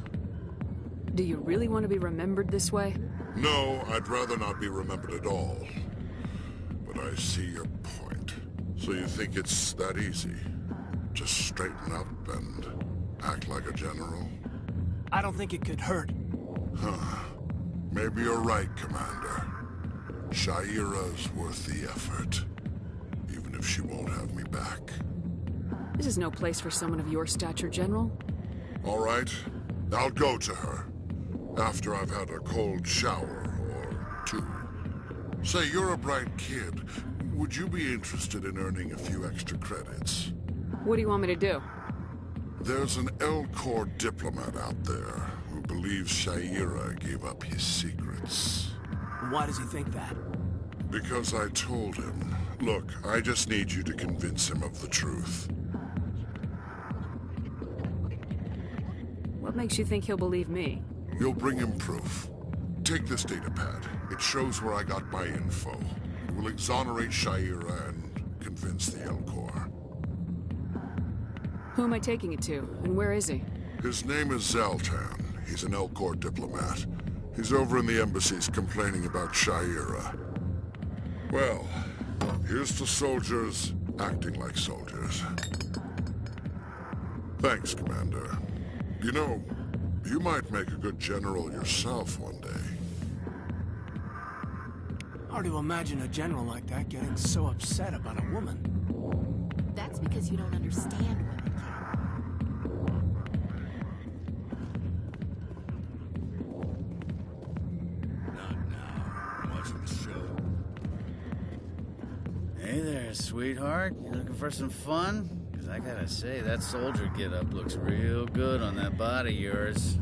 Do you really want to be remembered this way? No, I'd rather not be remembered at all. But I see your point. So you think it's that easy? Just straighten up and act like a general? I don't think it could hurt. Huh. Maybe you're right, Commander. Shaira's worth the effort. Even if she won't have me back. This is no place for someone of your stature, General. All right. I'll go to her. After I've had a cold shower or two. Say, you're a bright kid. Would you be interested in earning a few extra credits? What do you want me to do? There's an L-Corps diplomat out there who believes Shaira gave up his secrets. Why does he think that? Because I told him. Look, I just need you to convince him of the truth. What makes you think he'll believe me? You'll bring him proof. Take this datapad. It shows where I got my info. It will exonerate Shaira and convince the L-Corps. Who am I taking it to, and where is he? His name is Zaltan. He's an L-Corps diplomat. He's over in the embassies complaining about Shaira. Well, here's to soldiers acting like soldiers. Thanks, Commander. You know, you might make a good general yourself one day. Hard to imagine a general like that getting so upset about a woman. That's because you don't understand women. Hey there, sweetheart. You looking for some fun? Because I gotta say, that soldier get-up looks real good on that body of yours.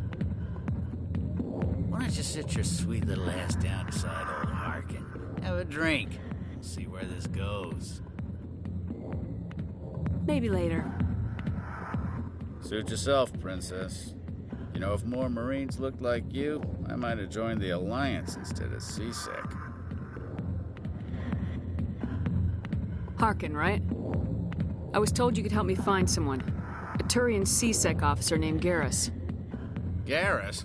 Why don't you sit your sweet little ass down beside old Harkin? Have a drink. We'll see where this goes. Maybe later. Suit yourself, princess. You know, if more Marines looked like you, I might have joined the Alliance instead of CSEC. Harkin, right? I was told you could help me find someone. A Turian CSEC officer named Garrus. Garrus?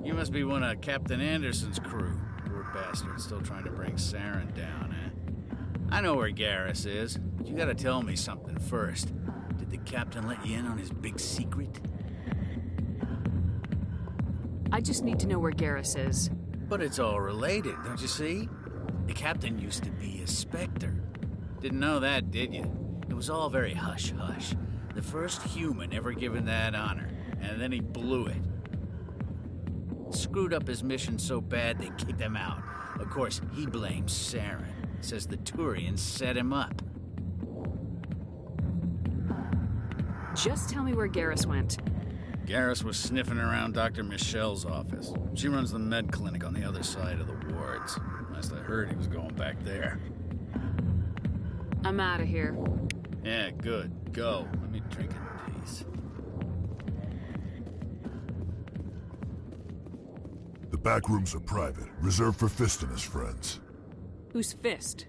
You must be one of Captain Anderson's crew. Poor bastard, still trying to bring Saren down, eh? I know where Garrus is, but you gotta tell me something first. Did the captain let you in on his big secret? I just need to know where Garrus is. But it's all related, don't you see? The captain used to be a Spectre. Didn't know that, did you? It was all very hush-hush. The first human ever given that honor, and then he blew it. Screwed up his mission so bad they kicked him out. Of course, he blames Saren. Says the Turians set him up. Just tell me where Garrus went. Garrus was sniffing around Dr. Michelle's office. She runs the med clinic on the other side of the wards. Last I heard, he was going back there. I'm out of here. Yeah, good. Go. Let me drink in peace. The back rooms are private, reserved for Fist and his friends. Who's Fist?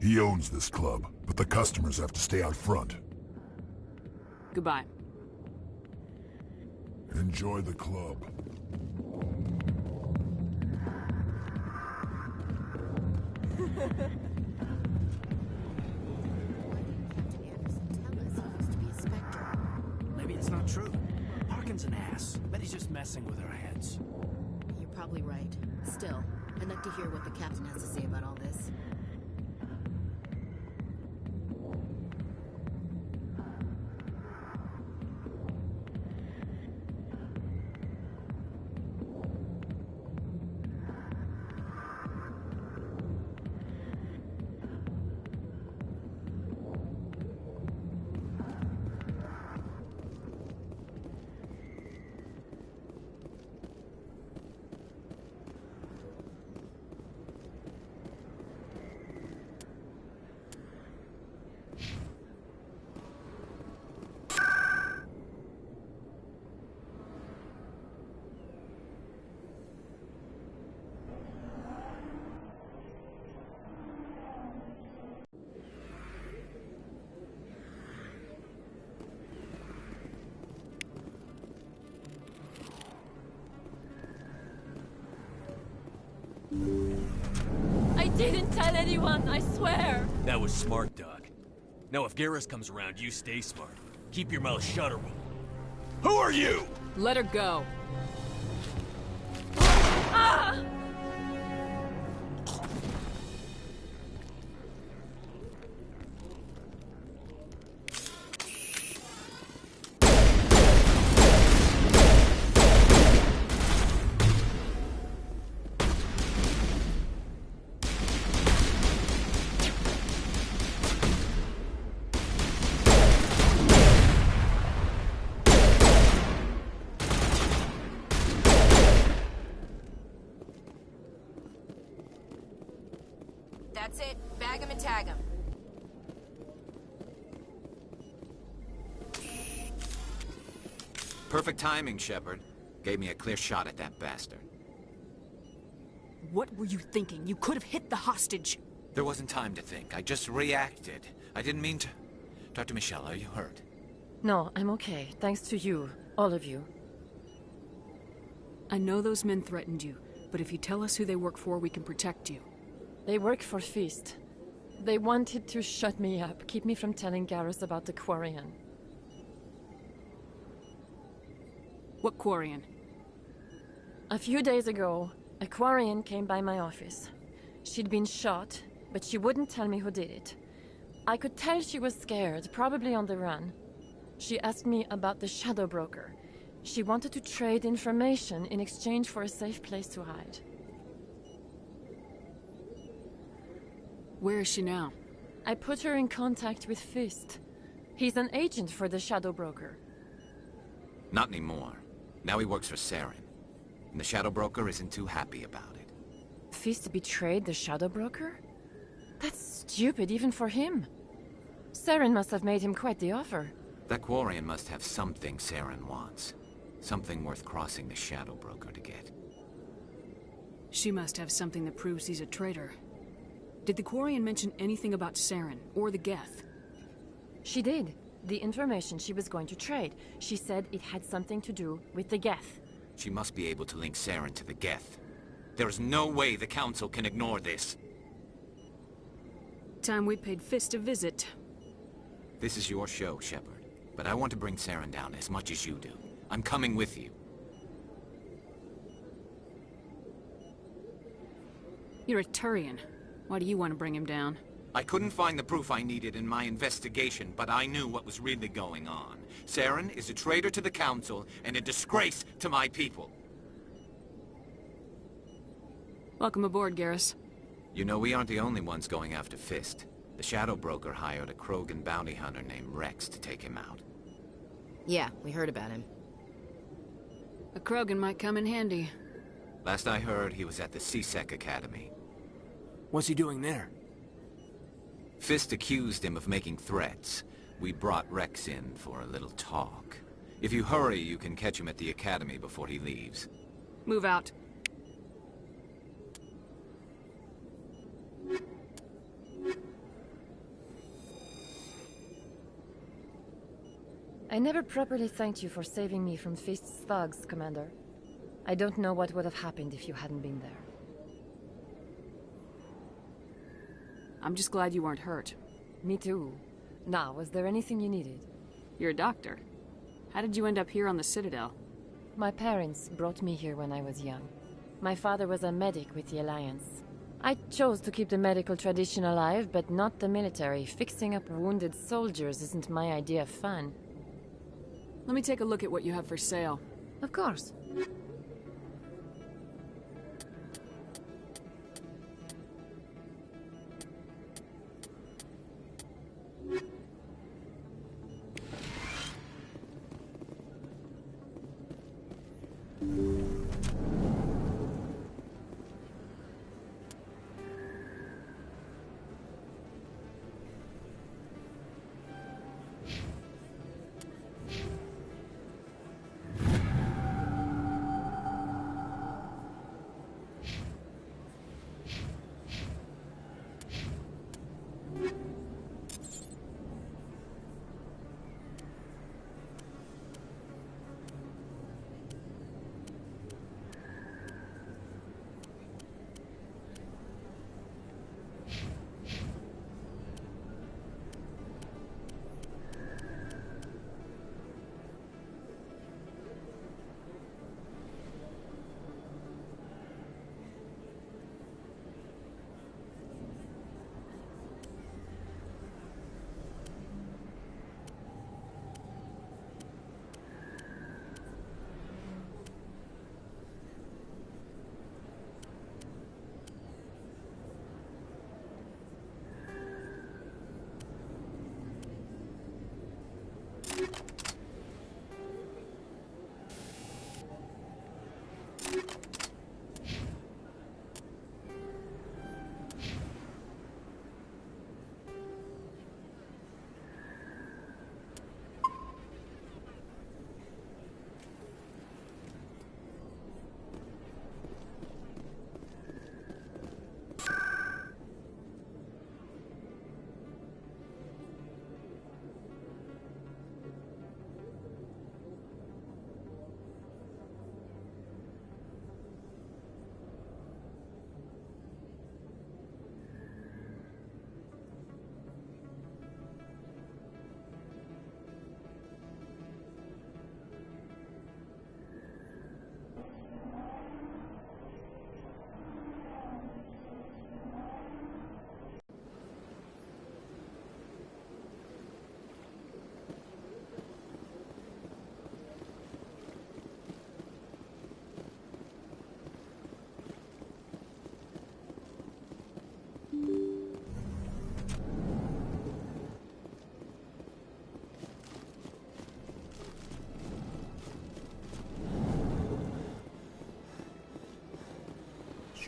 He owns this club, but the customers have to stay out front. Goodbye. Enjoy the club. Maybe it's not true. Harkin's an ass. Bet he's just messing with our heads. You're probably right. Still, I'd like to hear what the captain has to say about all this. I didn't tell anyone, I swear! That was smart, Doc. Now if Garrus comes around, you stay smart. Keep your mouth shut or we'll... Who are you? Let her go. Ah! That's it. Bag him and tag him. Perfect timing, Shepard. Gave me a clear shot at that bastard. What were you thinking? You could have hit the hostage. There wasn't time to think. I just reacted. I didn't mean to... Dr. Michelle, are you hurt? No, I'm okay. Thanks to you. All of you. I know those men threatened you, but if you tell us who they work for, we can protect you. They work for Feast. They wanted to shut me up, keep me from telling Garrus about the Quarian. What Quarian? A few days ago, a Quarian came by my office. She'd been shot, but she wouldn't tell me who did it. I could tell she was scared, probably on the run. She asked me about the Shadow Broker. She wanted to trade information in exchange for a safe place to hide. Where is she now? I put her in contact with Fist. He's an agent for the Shadow Broker. Not anymore. Now he works for Saren. And the Shadow Broker isn't too happy about it. Fist betrayed the Shadow Broker? That's stupid even for him. Saren must have made him quite the offer. That Quarian must have something Saren wants. Something worth crossing the Shadow Broker to get. She must have something that proves he's a traitor. Did the Quarian mention anything about Saren, or the Geth? She did. The information she was going to trade. She said it had something to do with the Geth. She must be able to link Saren to the Geth. There is no way the Council can ignore this. Time we paid Fist a visit. This is your show, Shepard. But I want to bring Saren down as much as you do. I'm coming with you. You're a Turian. Why do you want to bring him down? I couldn't find the proof I needed in my investigation, but I knew what was really going on. Saren is a traitor to the Council and a disgrace to my people. Welcome aboard, Garrus. You know, we aren't the only ones going after Fist. The Shadow Broker hired a Krogan bounty hunter named Rex to take him out. Yeah, we heard about him. A Krogan might come in handy. Last I heard, he was at the CSEC Academy. What's he doing there? Fist accused him of making threats. We brought Rex in for a little talk. If you hurry, you can catch him at the Academy before he leaves. Move out. I never properly thanked you for saving me from Fist's thugs, Commander. I don't know what would have happened if you hadn't been there. I'm just glad you weren't hurt. Me too. Now, was there anything you needed? You're a doctor. How did you end up here on the Citadel? My parents brought me here when I was young. My father was a medic with the Alliance. I chose to keep the medical tradition alive, but not the military. Fixing up wounded soldiers isn't my idea of fun. Let me take a look at what you have for sale. Of course.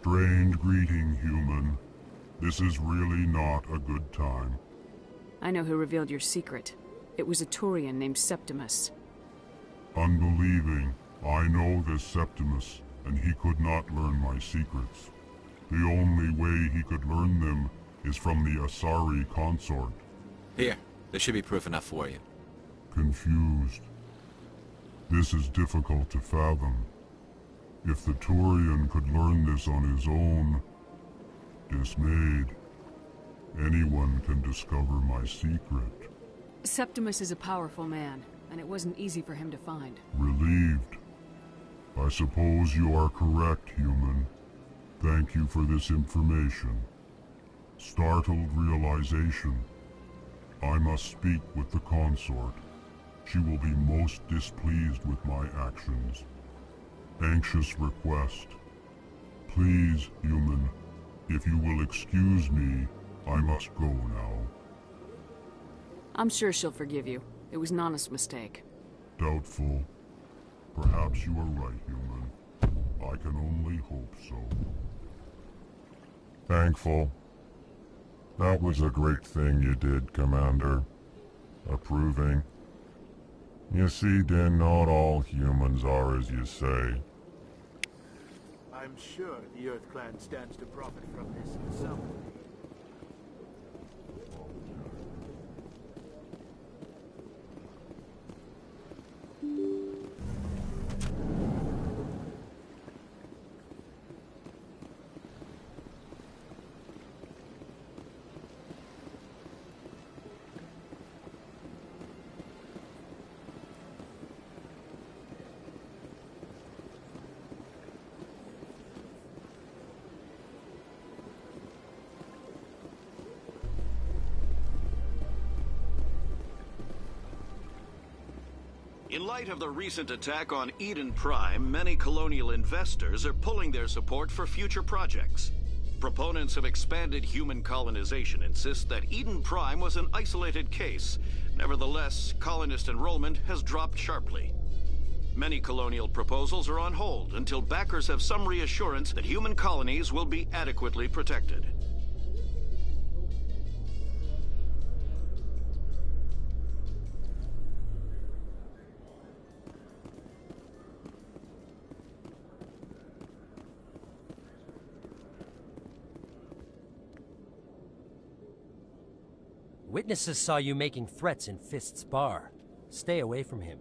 Strange greeting, human. This is really not a good time. I know who revealed your secret. It was a Turian named Septimus. Unbelieving, I know this Septimus, and he could not learn my secrets. The only way he could learn them is from the Asari Consort. Here, there should be proof enough for you. Confused. This is difficult to fathom. If the Turian could learn this on his own, dismayed, anyone can discover my secret. Septimus is a powerful man, and it wasn't easy for him to find. Relieved. I suppose you are correct, human. Thank you for this information. Startled realization. I must speak with the consort. She will be most displeased with my actions. Anxious request. Please, human, if you will excuse me, I must go now. I'm sure she'll forgive you. It was an honest mistake. Doubtful. Perhaps you are right, human. I can only hope so. Thankful. That was a great thing you did, Commander. Approving. You see, Din, not all humans are as you say. I'm sure the Earth Clan stands to profit from this in some way. In light of the recent attack on Eden Prime, many colonial investors are pulling their support for future projects. Proponents of expanded human colonization insist that Eden Prime was an isolated case. Nevertheless, colonist enrollment has dropped sharply. Many colonial proposals are on hold until backers have some reassurance that human colonies will be adequately protected. Witnesses saw you making threats in Fist's bar. Stay away from him.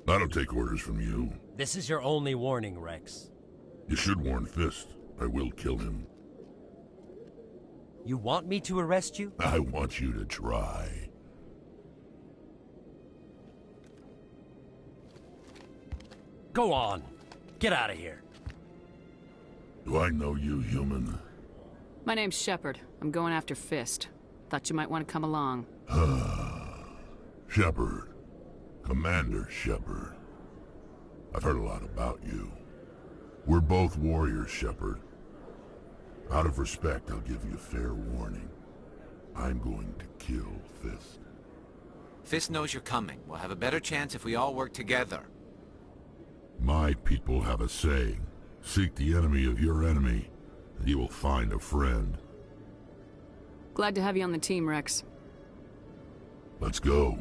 I don't take orders from you. This is your only warning, Rex. You should warn Fist. I will kill him. You want me to arrest you? I want you to try. Go on. Get out of here. Do I know you, human? My name's Shepard. I'm going after Fist. Thought you might want to come along. Shepard. Commander Shepard. I've heard a lot about you. We're both warriors, Shepard. Out of respect, I'll give you a fair warning. I'm going to kill Fist. Fist knows you're coming. We'll have a better chance if we all work together. My people have a saying. Seek the enemy of your enemy, and you will find a friend. Glad to have you on the team, Rex. Let's go.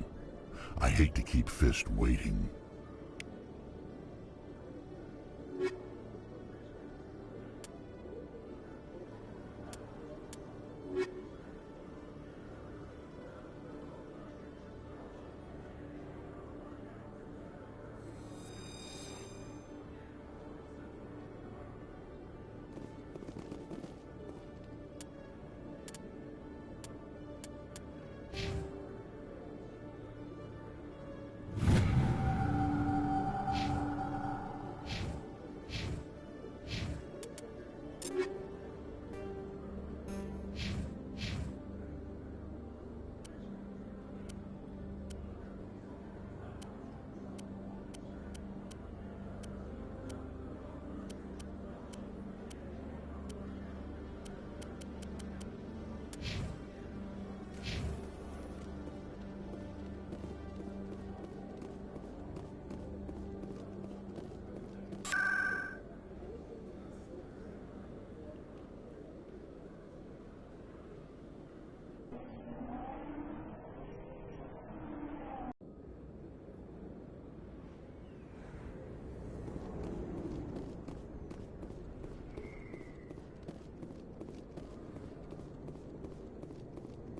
I hate to keep Fist waiting.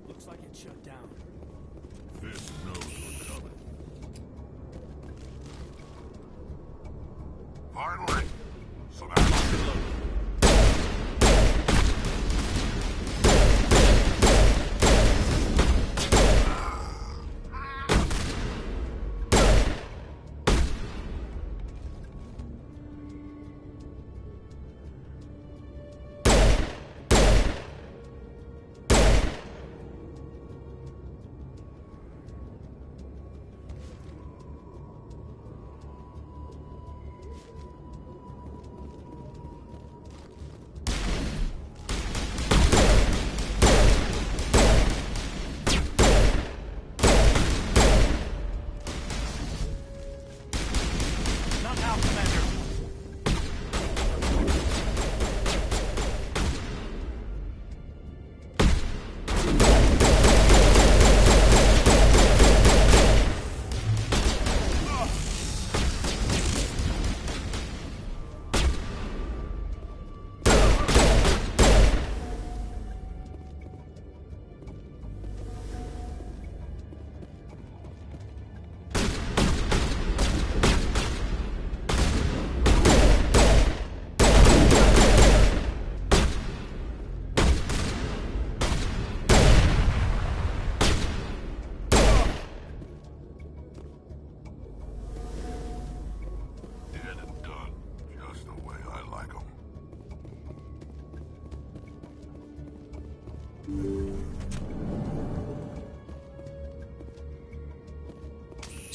Looks like it's shut down. Fist knows what's coming. Finally! So that's it.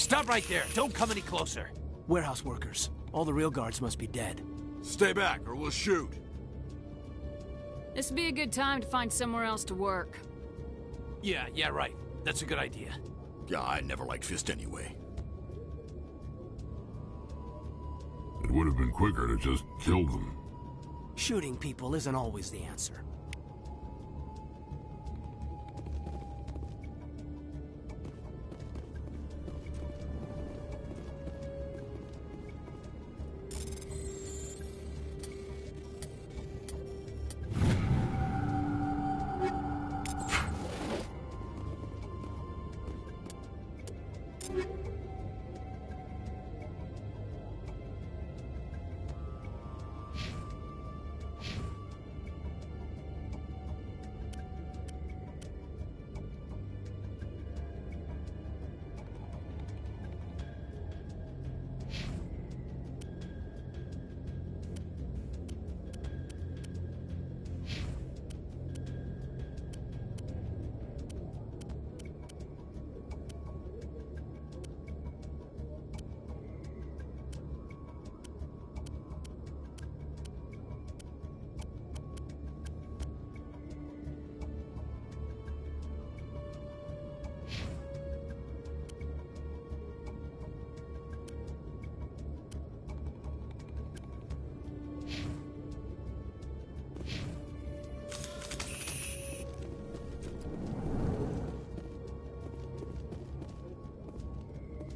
Stop right there. Don't come any closer. Warehouse workers. All the real guards must be dead. Stay back, or we'll shoot. This would be a good time to find somewhere else to work. Yeah, right. That's a good idea. Yeah, I never liked Fist anyway. It would have been quicker to just kill them. Shooting people isn't always the answer.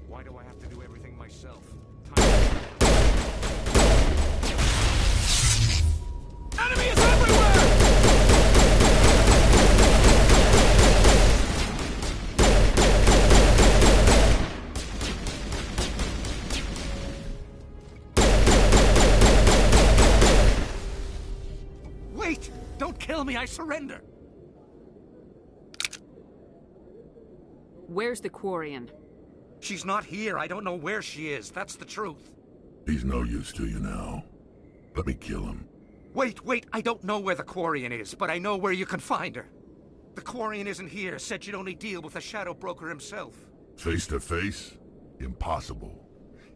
Why do I have to do everything myself? Enemy is everywhere! Wait! Don't kill me, I surrender! Where's the Quarian? She's not here. I don't know where she is. That's the truth. He's no use to you now. Let me kill him. Wait. I don't know where the Quarian is, but I know where you can find her. The Quarian isn't here. Said she'd only deal with the Shadow Broker himself. Face to face? Impossible.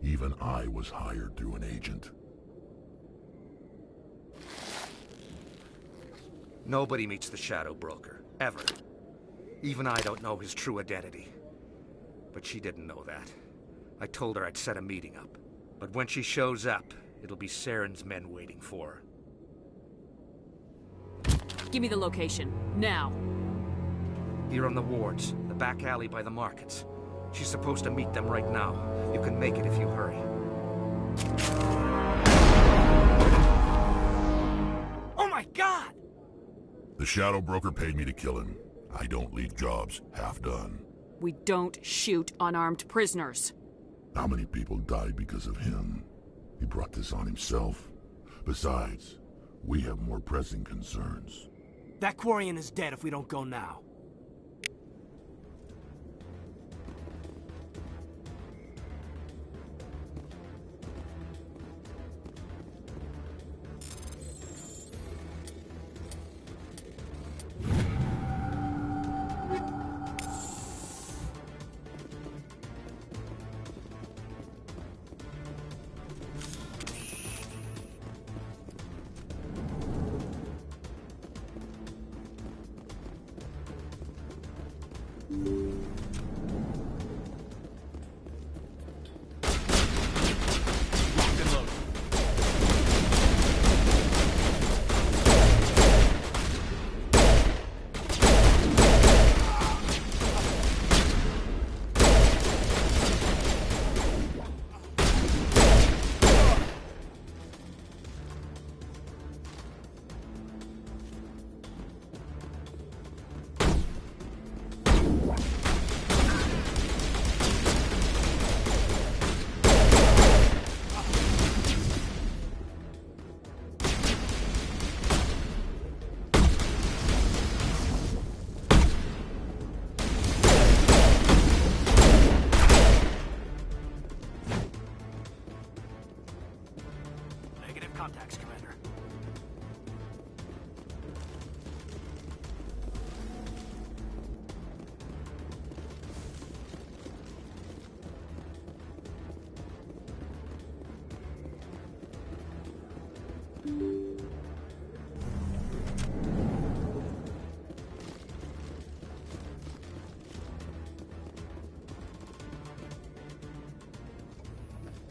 Even I was hired through an agent. Nobody meets the Shadow Broker. Ever. Even I don't know his true identity. But she didn't know that. I told her I'd set a meeting up. But when she shows up, it'll be Saren's men waiting for her. Give me the location. Now. Here on the wards, the back alley by the markets. She's supposed to meet them right now. You can make it if you hurry. Oh my God! The Shadow Broker paid me to kill him. I don't leave jobs half done. We don't shoot unarmed prisoners. How many people died because of him? He brought this on himself. Besides, we have more pressing concerns. That Quarian is dead if we don't go now.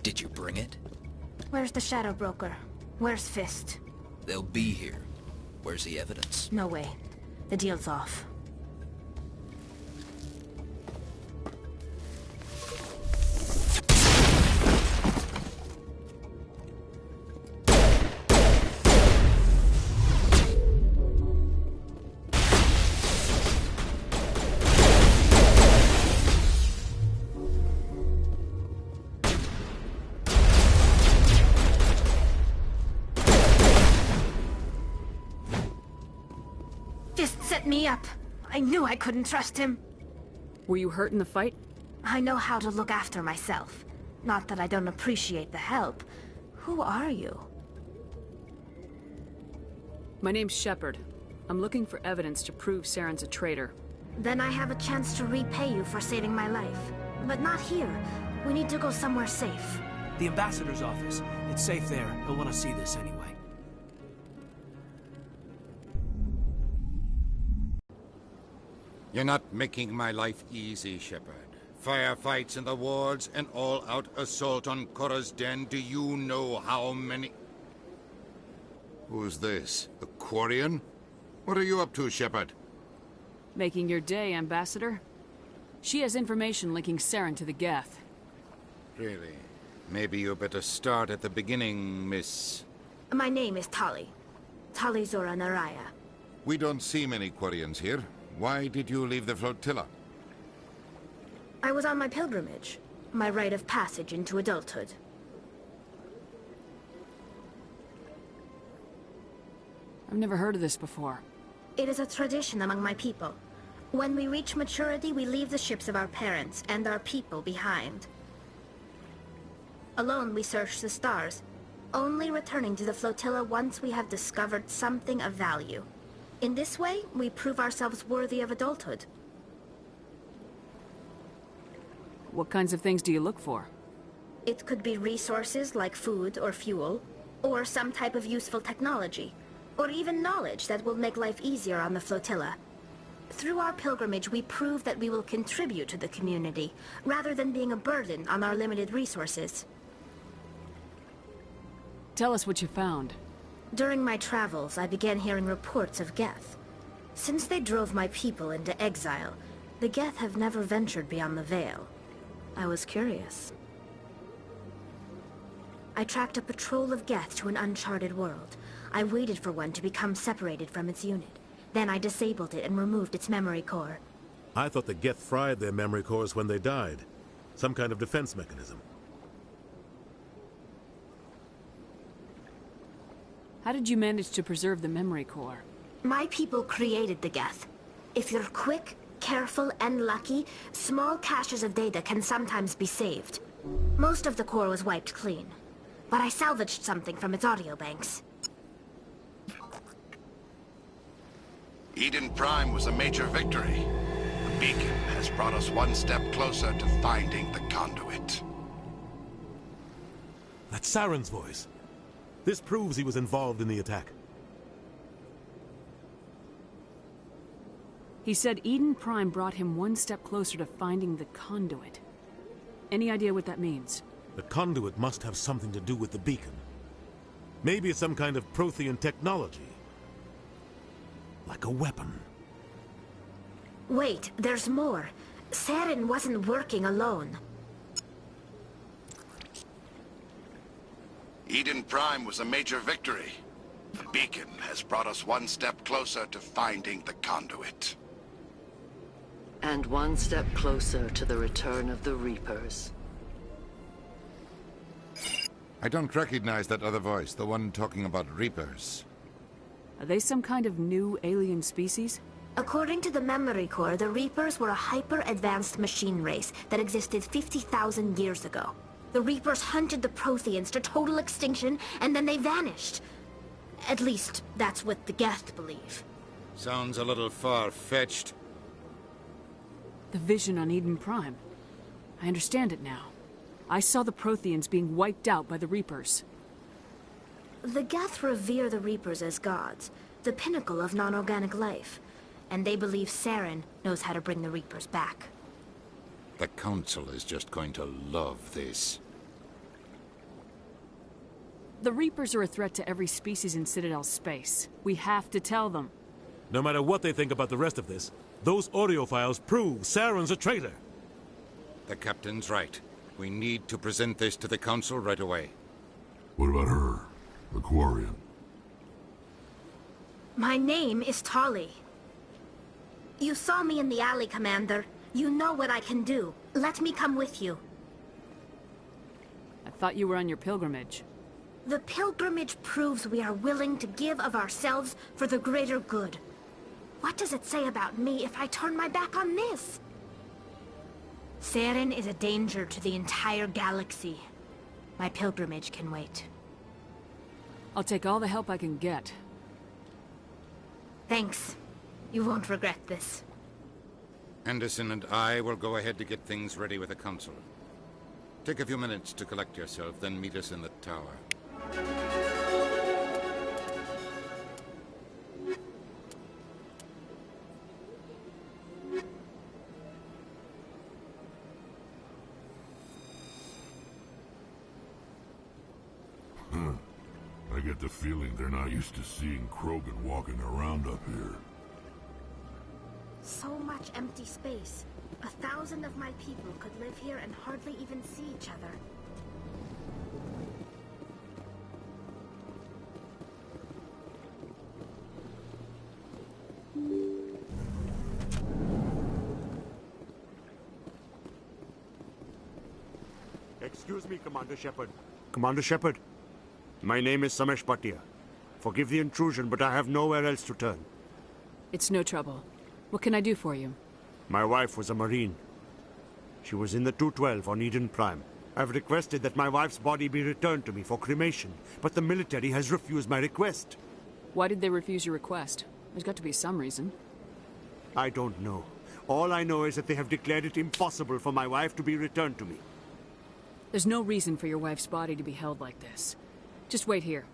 Did you bring it? Where's the Shadow Broker? Where's Fist? They'll be here. Where's the evidence? No way. The deal's off. Set me up. I knew I couldn't trust him. Were you hurt in the fight? I know how to look after myself. Not that I don't appreciate the help. Who are you? My name's Shepard. I'm looking for evidence to prove Saren's a traitor. Then I have a chance to repay you for saving my life. But not here. We need to go somewhere safe. The ambassador's office. It's safe there. He'll want to see this anyway. You're not making my life easy, Shepard. Firefights in the wards, an all-out assault on Korra's den. Do you know how many... Who's this? The Quarian? What are you up to, Shepard? Making your day, Ambassador. She has information linking Saren to the Geth. Really? Maybe you better start at the beginning, Miss... My name is Tali. Tali Zora Naraya. We don't see many Quarians here. Why did you leave the flotilla? I was on my pilgrimage. My rite of passage into adulthood. I've never heard of this before. It is a tradition among my people. When we reach maturity, we leave the ships of our parents and our people behind. Alone, we search the stars, only returning to the flotilla once we have discovered something of value. In this way, we prove ourselves worthy of adulthood. What kinds of things do you look for? It could be resources like food or fuel, or some type of useful technology, or even knowledge that will make life easier on the flotilla. Through our pilgrimage, we prove that we will contribute to the community, rather than being a burden on our limited resources. Tell us what you found. During my travels, I began hearing reports of Geth. Since they drove my people into exile, the Geth have never ventured beyond the Veil. I was curious. I tracked a patrol of Geth to an uncharted world. I waited for one to become separated from its unit. Then I disabled it and removed its memory core. I thought the Geth fried their memory cores when they died. Some kind of defense mechanism. How did you manage to preserve the memory core? My people created the Geth. If you're quick, careful, and lucky, small caches of data can sometimes be saved. Most of the core was wiped clean, but I salvaged something from its audio banks. Eden Prime was a major victory. The beacon has brought us one step closer to finding the conduit. That's Saren's voice. This proves he was involved in the attack. He said Eden Prime brought him one step closer to finding the conduit. Any idea what that means? The conduit must have something to do with the beacon. Maybe it's some kind of Prothean technology. Like a weapon. Wait, there's more. Saren wasn't working alone. Eden Prime was a major victory. The beacon has brought us one step closer to finding the conduit. And one step closer to the return of the Reapers. I don't recognize that other voice, the one talking about Reapers. Are they some kind of new alien species? According to the memory core, the Reapers were a hyper-advanced machine race that existed 50,000 years ago. The Reapers hunted the Protheans to total extinction, and then they vanished. At least, that's what the Geth believe. Sounds a little far-fetched. The vision on Eden Prime. I understand it now. I saw the Protheans being wiped out by the Reapers. The Geth revere the Reapers as gods, the pinnacle of non-organic life. And they believe Saren knows how to bring the Reapers back. The Council is just going to love this. The Reapers are a threat to every species in Citadel space. We have to tell them. No matter what they think about the rest of this, those audio files prove Saren's a traitor. The captain's right. We need to present this to the Council right away. What about her? The Quarian? My name is Tali. You saw me in the alley, Commander. You know what I can do. Let me come with you. I thought you were on your pilgrimage. The pilgrimage proves we are willing to give of ourselves for the greater good. What does it say about me if I turn my back on this? Saren is a danger to the entire galaxy. My pilgrimage can wait. I'll take all the help I can get. Thanks. You won't regret this. Anderson and I will go ahead to get things ready with the Council. Take a few minutes to collect yourself, then meet us in the tower. I get the feeling they're not used to seeing Krogan walking around up here. So much empty space. 1,000 of my people could live here and hardly even see each other. Excuse me, Commander Shepard. Commander Shepard, my name is Samesh Bhatia. Forgive the intrusion, but I have nowhere else to turn. It's no trouble. What can I do for you? My wife was a Marine. She was in the 212 on Eden Prime. I've requested that my wife's body be returned to me for cremation, but the military has refused my request. Why did they refuse your request? There's got to be some reason. I don't know. All I know is that they have declared it impossible for my wife to be returned to me. There's no reason for your wife's body to be held like this. Just wait here.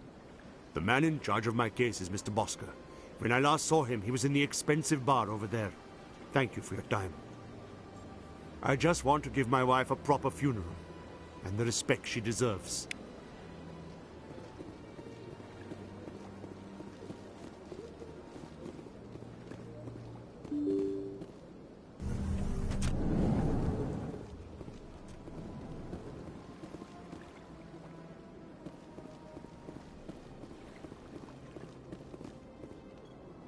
The man in charge of my case is Mr. Bosker. When I last saw him, he was in the expensive bar over there. Thank you for your time. I just want to give my wife a proper funeral, and the respect she deserves.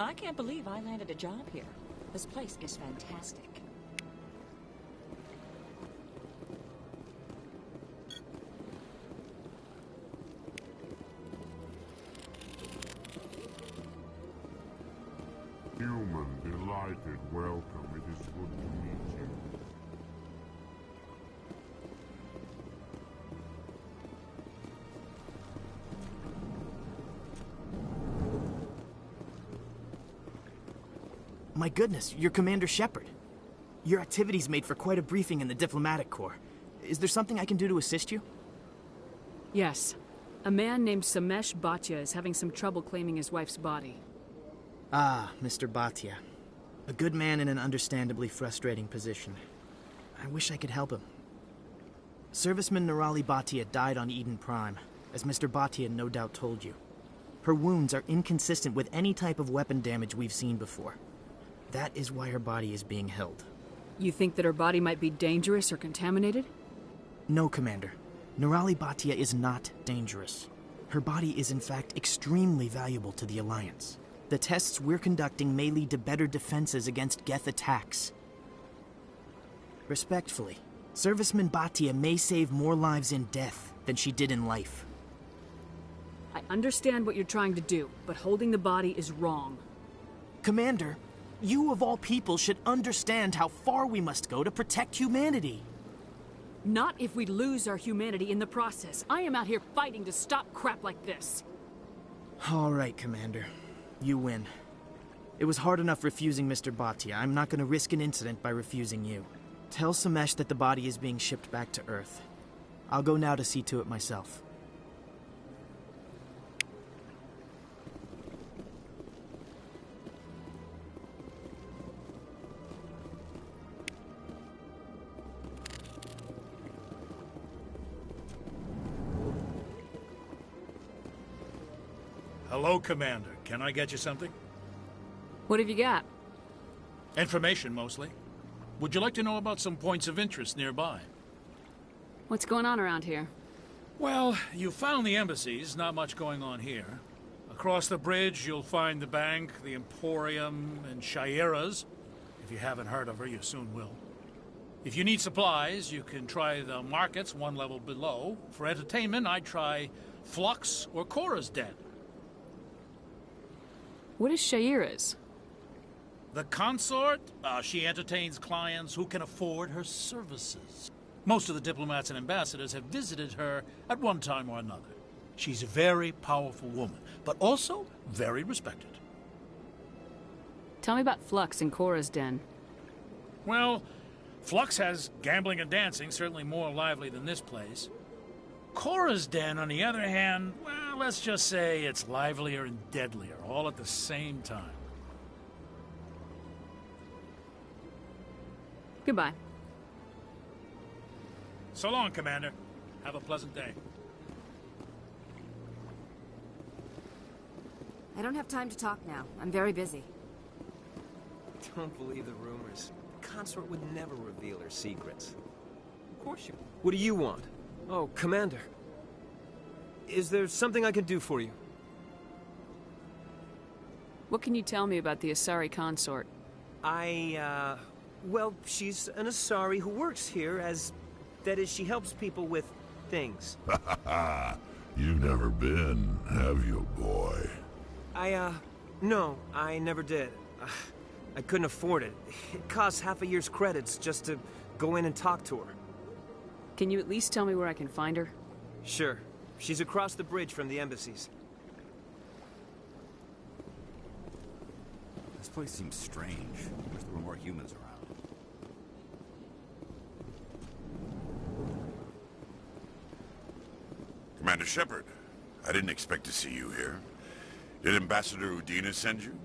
I can't believe I landed a job here. This place is fantastic. Human, delighted, welcome. It is good to meet you. My goodness, you're Commander Shepard. Your activities made for quite a briefing in the Diplomatic Corps. Is there something I can do to assist you? Yes. A man named Samesh Bhatia is having some trouble claiming his wife's body. Ah, Mr. Bhatia. A good man in an understandably frustrating position. I wish I could help him. Serviceman Nirali Bhatia died on Eden Prime, as Mr. Bhatia no doubt told you. Her wounds are inconsistent with any type of weapon damage we've seen before. That is why her body is being held. You think that her body might be dangerous or contaminated? No, Commander. Nirali Bhatia is not dangerous. Her body is in fact extremely valuable to the Alliance. The tests we're conducting may lead to better defenses against Geth attacks. Respectfully, Serviceman Bhatia may save more lives in death than she did in life. I understand what you're trying to do, but holding the body is wrong. Commander, you of all people should understand how far we must go to protect humanity. Not if we lose our humanity in the process. I am out here fighting to stop crap like this. All right, Commander. You win. It was hard enough refusing Mr. Bhatia. I'm not going to risk an incident by refusing you. Tell Samesh that the body is being shipped back to Earth. I'll go now to see to it myself. Hello, Commander. Can I get you something? What have you got? Information, mostly. Would you like to know about some points of interest nearby? What's going on around here? Well, you found the embassies. Not much going on here. Across the bridge, you'll find the bank, the Emporium, and Shaira's. If you haven't heard of her, you soon will. If you need supplies, you can try the markets one level below. For entertainment, I'd try Flux or Cora's Den. What is Shaira's? The consort, she entertains clients who can afford her services. Most of the diplomats and ambassadors have visited her at one time or another. She's a very powerful woman, but also very respected. Tell me about Flux and Cora's Den. Well, Flux has gambling and dancing, certainly more lively than this place. Cora's Den, on the other hand, well, let's just say it's livelier and deadlier, all at the same time. Goodbye. So long, Commander. Have a pleasant day. I don't have time to talk now. I'm very busy. Don't believe the rumors. The consort would never reveal her secrets. Of course you... What do you want? Oh, Commander. Is there something I can do for you? What can you tell me about the Asari Consort? Well, she's an Asari who works here as... That is, she helps people with things. You've never been, have you, boy? No, I never did. I couldn't afford it. It costs half a year's credits just to go in and talk to her. Can you at least tell me where I can find her? Sure. She's across the bridge from the embassies. This place seems strange. Wish there were more humans around. Commander Shepard, I didn't expect to see you here. Did Ambassador Udina send you?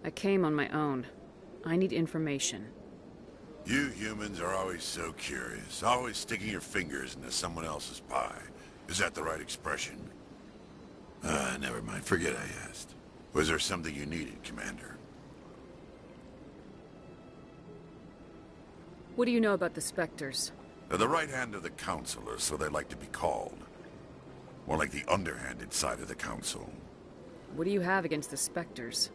I came on my own. I need information. You humans are always so curious, always sticking your fingers into someone else's pie. Is that the right expression? Never mind. Forget I asked. Was there something you needed, Commander? What do you know about the Spectres? They're the right hand of the Council, or so they like to be called. More like the underhanded side of the Council. What do you have against the Spectres?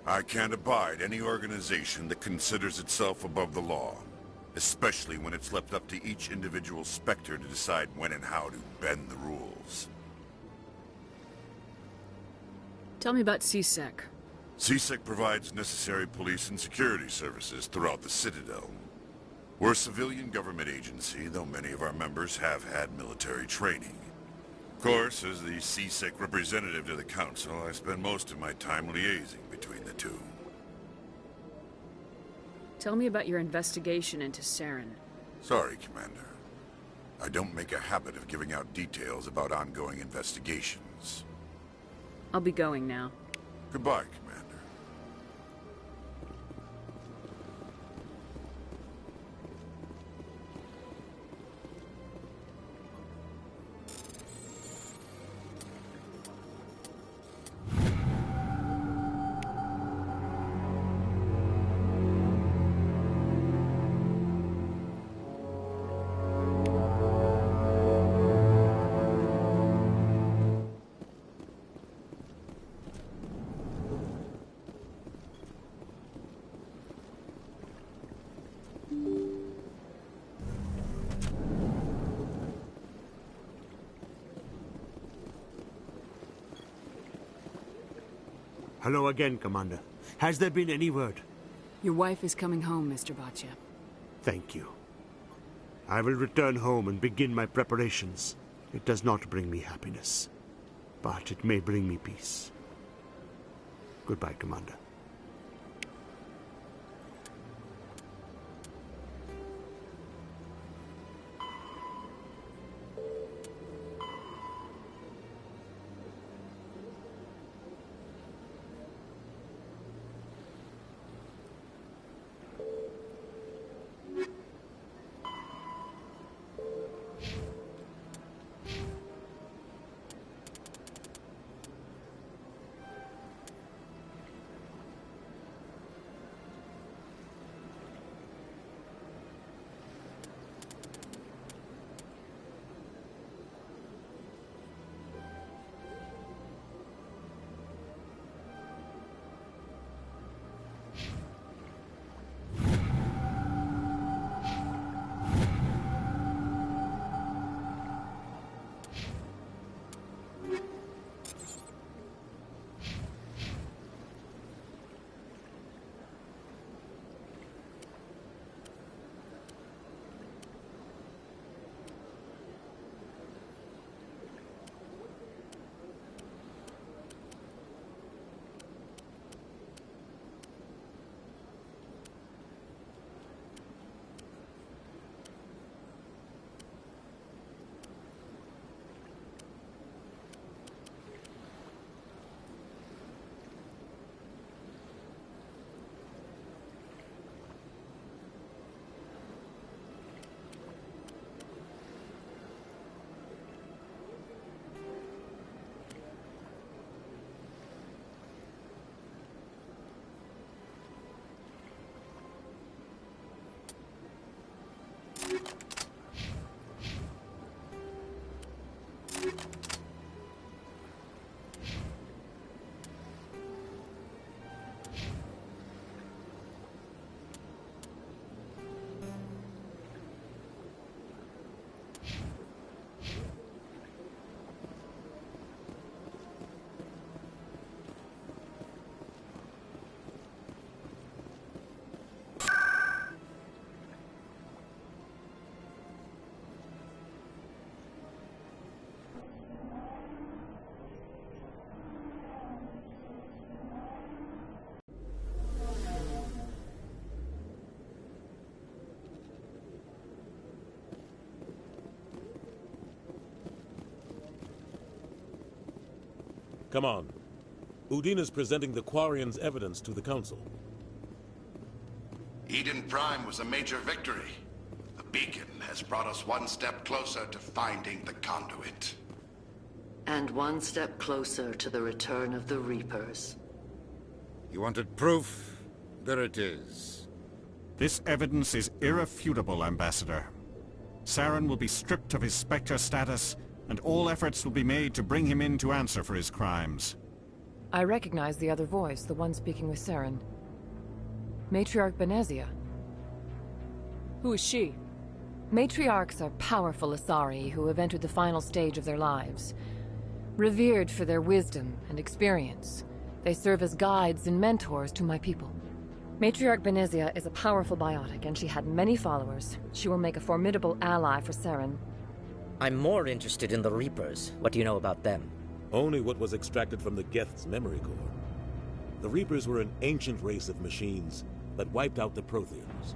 I can't abide any organization that considers itself above the law. Especially when it's left up to each individual Spectre to decide when and how to bend the rules. Tell me about CSEC. CSEC provides necessary police and security services throughout the Citadel. We're a civilian government agency, though many of our members have had military training. Of course, as the CSEC representative to the Council, I spend most of my time liaising between the two. Tell me about your investigation into Saren. Sorry, Commander. I don't make a habit of giving out details about ongoing investigations. I'll be going now. Goodbye, Commander. Hello again, Commander. Has there been any word? Your wife is coming home, Mr. Bhatia. Thank you. I will return home and begin my preparations. It does not bring me happiness, but it may bring me peace. Goodbye, Commander. Come on. Udina's presenting the Quarians' evidence to the Council. Eden Prime was a major victory. The beacon has brought us one step closer to finding the conduit. And one step closer to the return of the Reapers. You wanted proof? There it is. This evidence is irrefutable, Ambassador. Saren will be stripped of his Spectre status, and all efforts will be made to bring him in to answer for his crimes. I recognize the other voice, the one speaking with Saren. Matriarch Benezia. Who is she? Matriarchs are powerful Asari who have entered the final stage of their lives. Revered for their wisdom and experience, they serve as guides and mentors to my people. Matriarch Benezia is a powerful biotic, and she had many followers. She will make a formidable ally for Saren. I'm more interested in the Reapers. What do you know about them? Only what was extracted from the Geth's memory core. The Reapers were an ancient race of machines that wiped out the Protheans.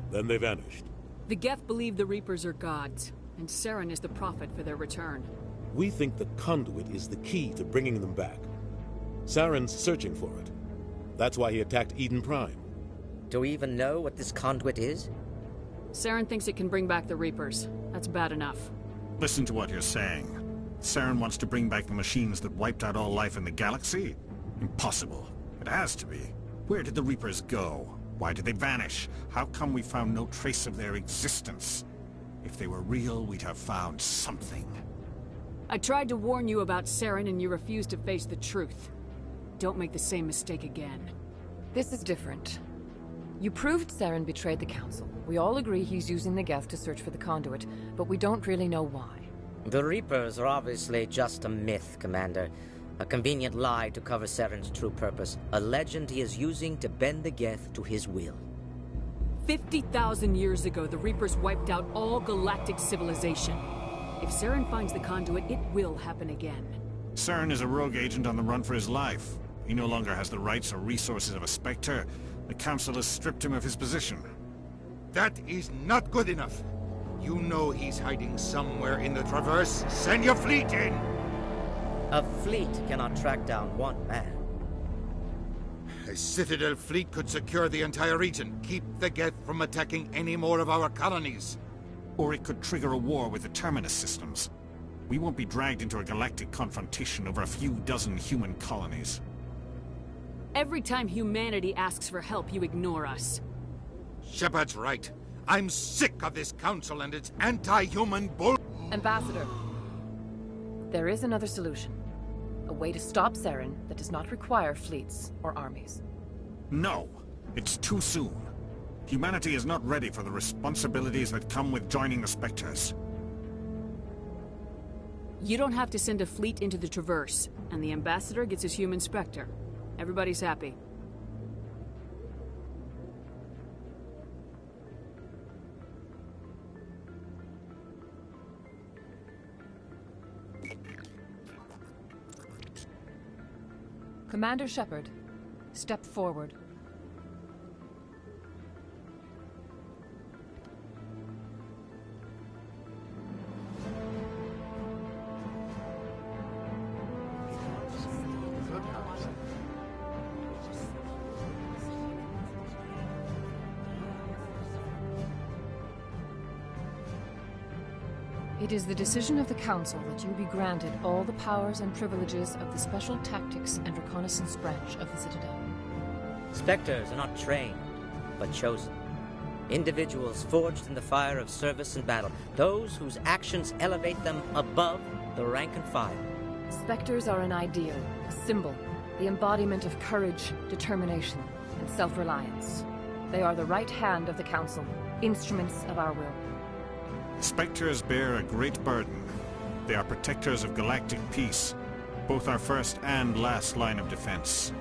Then they vanished. The Geth believe the Reapers are gods, and Saren is the prophet for their return. We think the conduit is the key to bringing them back. Saren's searching for it. That's why he attacked Eden Prime. Do we even know what this conduit is? Saren thinks it can bring back the Reapers. That's bad enough. Listen to what you're saying. Saren wants to bring back the machines that wiped out all life in the galaxy? Impossible. It has to be. Where did the Reapers go? Why did they vanish? How come we found no trace of their existence? If they were real, we'd have found something. I tried to warn you about Saren, and you refused to face the truth. Don't make the same mistake again. This is different. You proved Saren betrayed the Council. We all agree he's using the Geth to search for the conduit, but we don't really know why. The Reapers are obviously just a myth, Commander. A convenient lie to cover Saren's true purpose. A legend he is using to bend the Geth to his will. 50,000 years ago, the Reapers wiped out all galactic civilization. If Saren finds the conduit, it will happen again. Saren is a rogue agent on the run for his life. He no longer has the rights or resources of a Spectre. The Council has stripped him of his position. That is not good enough. You know he's hiding somewhere in the Traverse. Send your fleet in! A fleet cannot track down one man. A Citadel fleet could secure the entire region, keep the Geth from attacking any more of our colonies. Or it could trigger a war with the Terminus systems. We won't be dragged into a galactic confrontation over a few dozen human colonies. Every time humanity asks for help, you ignore us. Shepard's right. I'm sick of this council and its anti-human bull... Ambassador, there is another solution. A way to stop Saren that does not require fleets or armies. No! It's too soon. Humanity is not ready for the responsibilities that come with joining the Spectres. You don't have to send a fleet into the Traverse, and the Ambassador gets his human Spectre. Everybody's happy. Commander Shepard, step forward. It is the decision of the Council that you be granted all the powers and privileges of the Special Tactics and Reconnaissance Branch of the Citadel. Spectres are not trained, but chosen. Individuals forged in the fire of service and battle. Those whose actions elevate them above the rank and file. Spectres are an ideal, a symbol, the embodiment of courage, determination, and self-reliance. They are the right hand of the Council, instruments of our will. Spectres bear a great burden. They are protectors of galactic peace, both our first and last line of defense.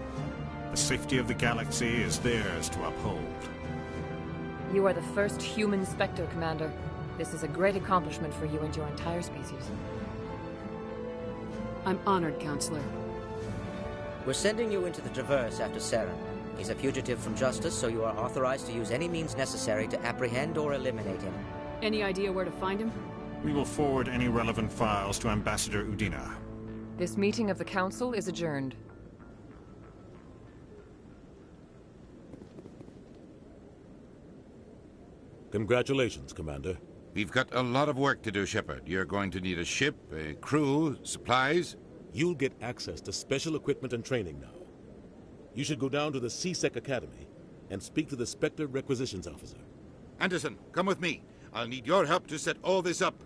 The safety of the galaxy is theirs to uphold. You are the first human Spectre, Commander. This is a great accomplishment for you and your entire species. I'm honored, Counselor. We're sending you into the Traverse after Saren. He's a fugitive from justice, so you are authorized to use any means necessary to apprehend or eliminate him. Any idea where to find him? We will forward any relevant files to Ambassador Udina. This meeting of the Council is adjourned. Congratulations, Commander. We've got a lot of work to do, Shepard. You're going to need a ship, a crew, supplies. You'll get access to special equipment and training now. You should go down to the C-Sec Academy and speak to the Spectre Requisitions Officer. Anderson, come with me. I'll need your help to set all this up.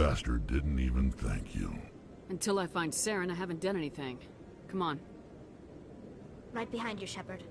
Bastard didn't even thank you. Until I find Saren, I haven't done anything. Come on. Right behind you, Shepard.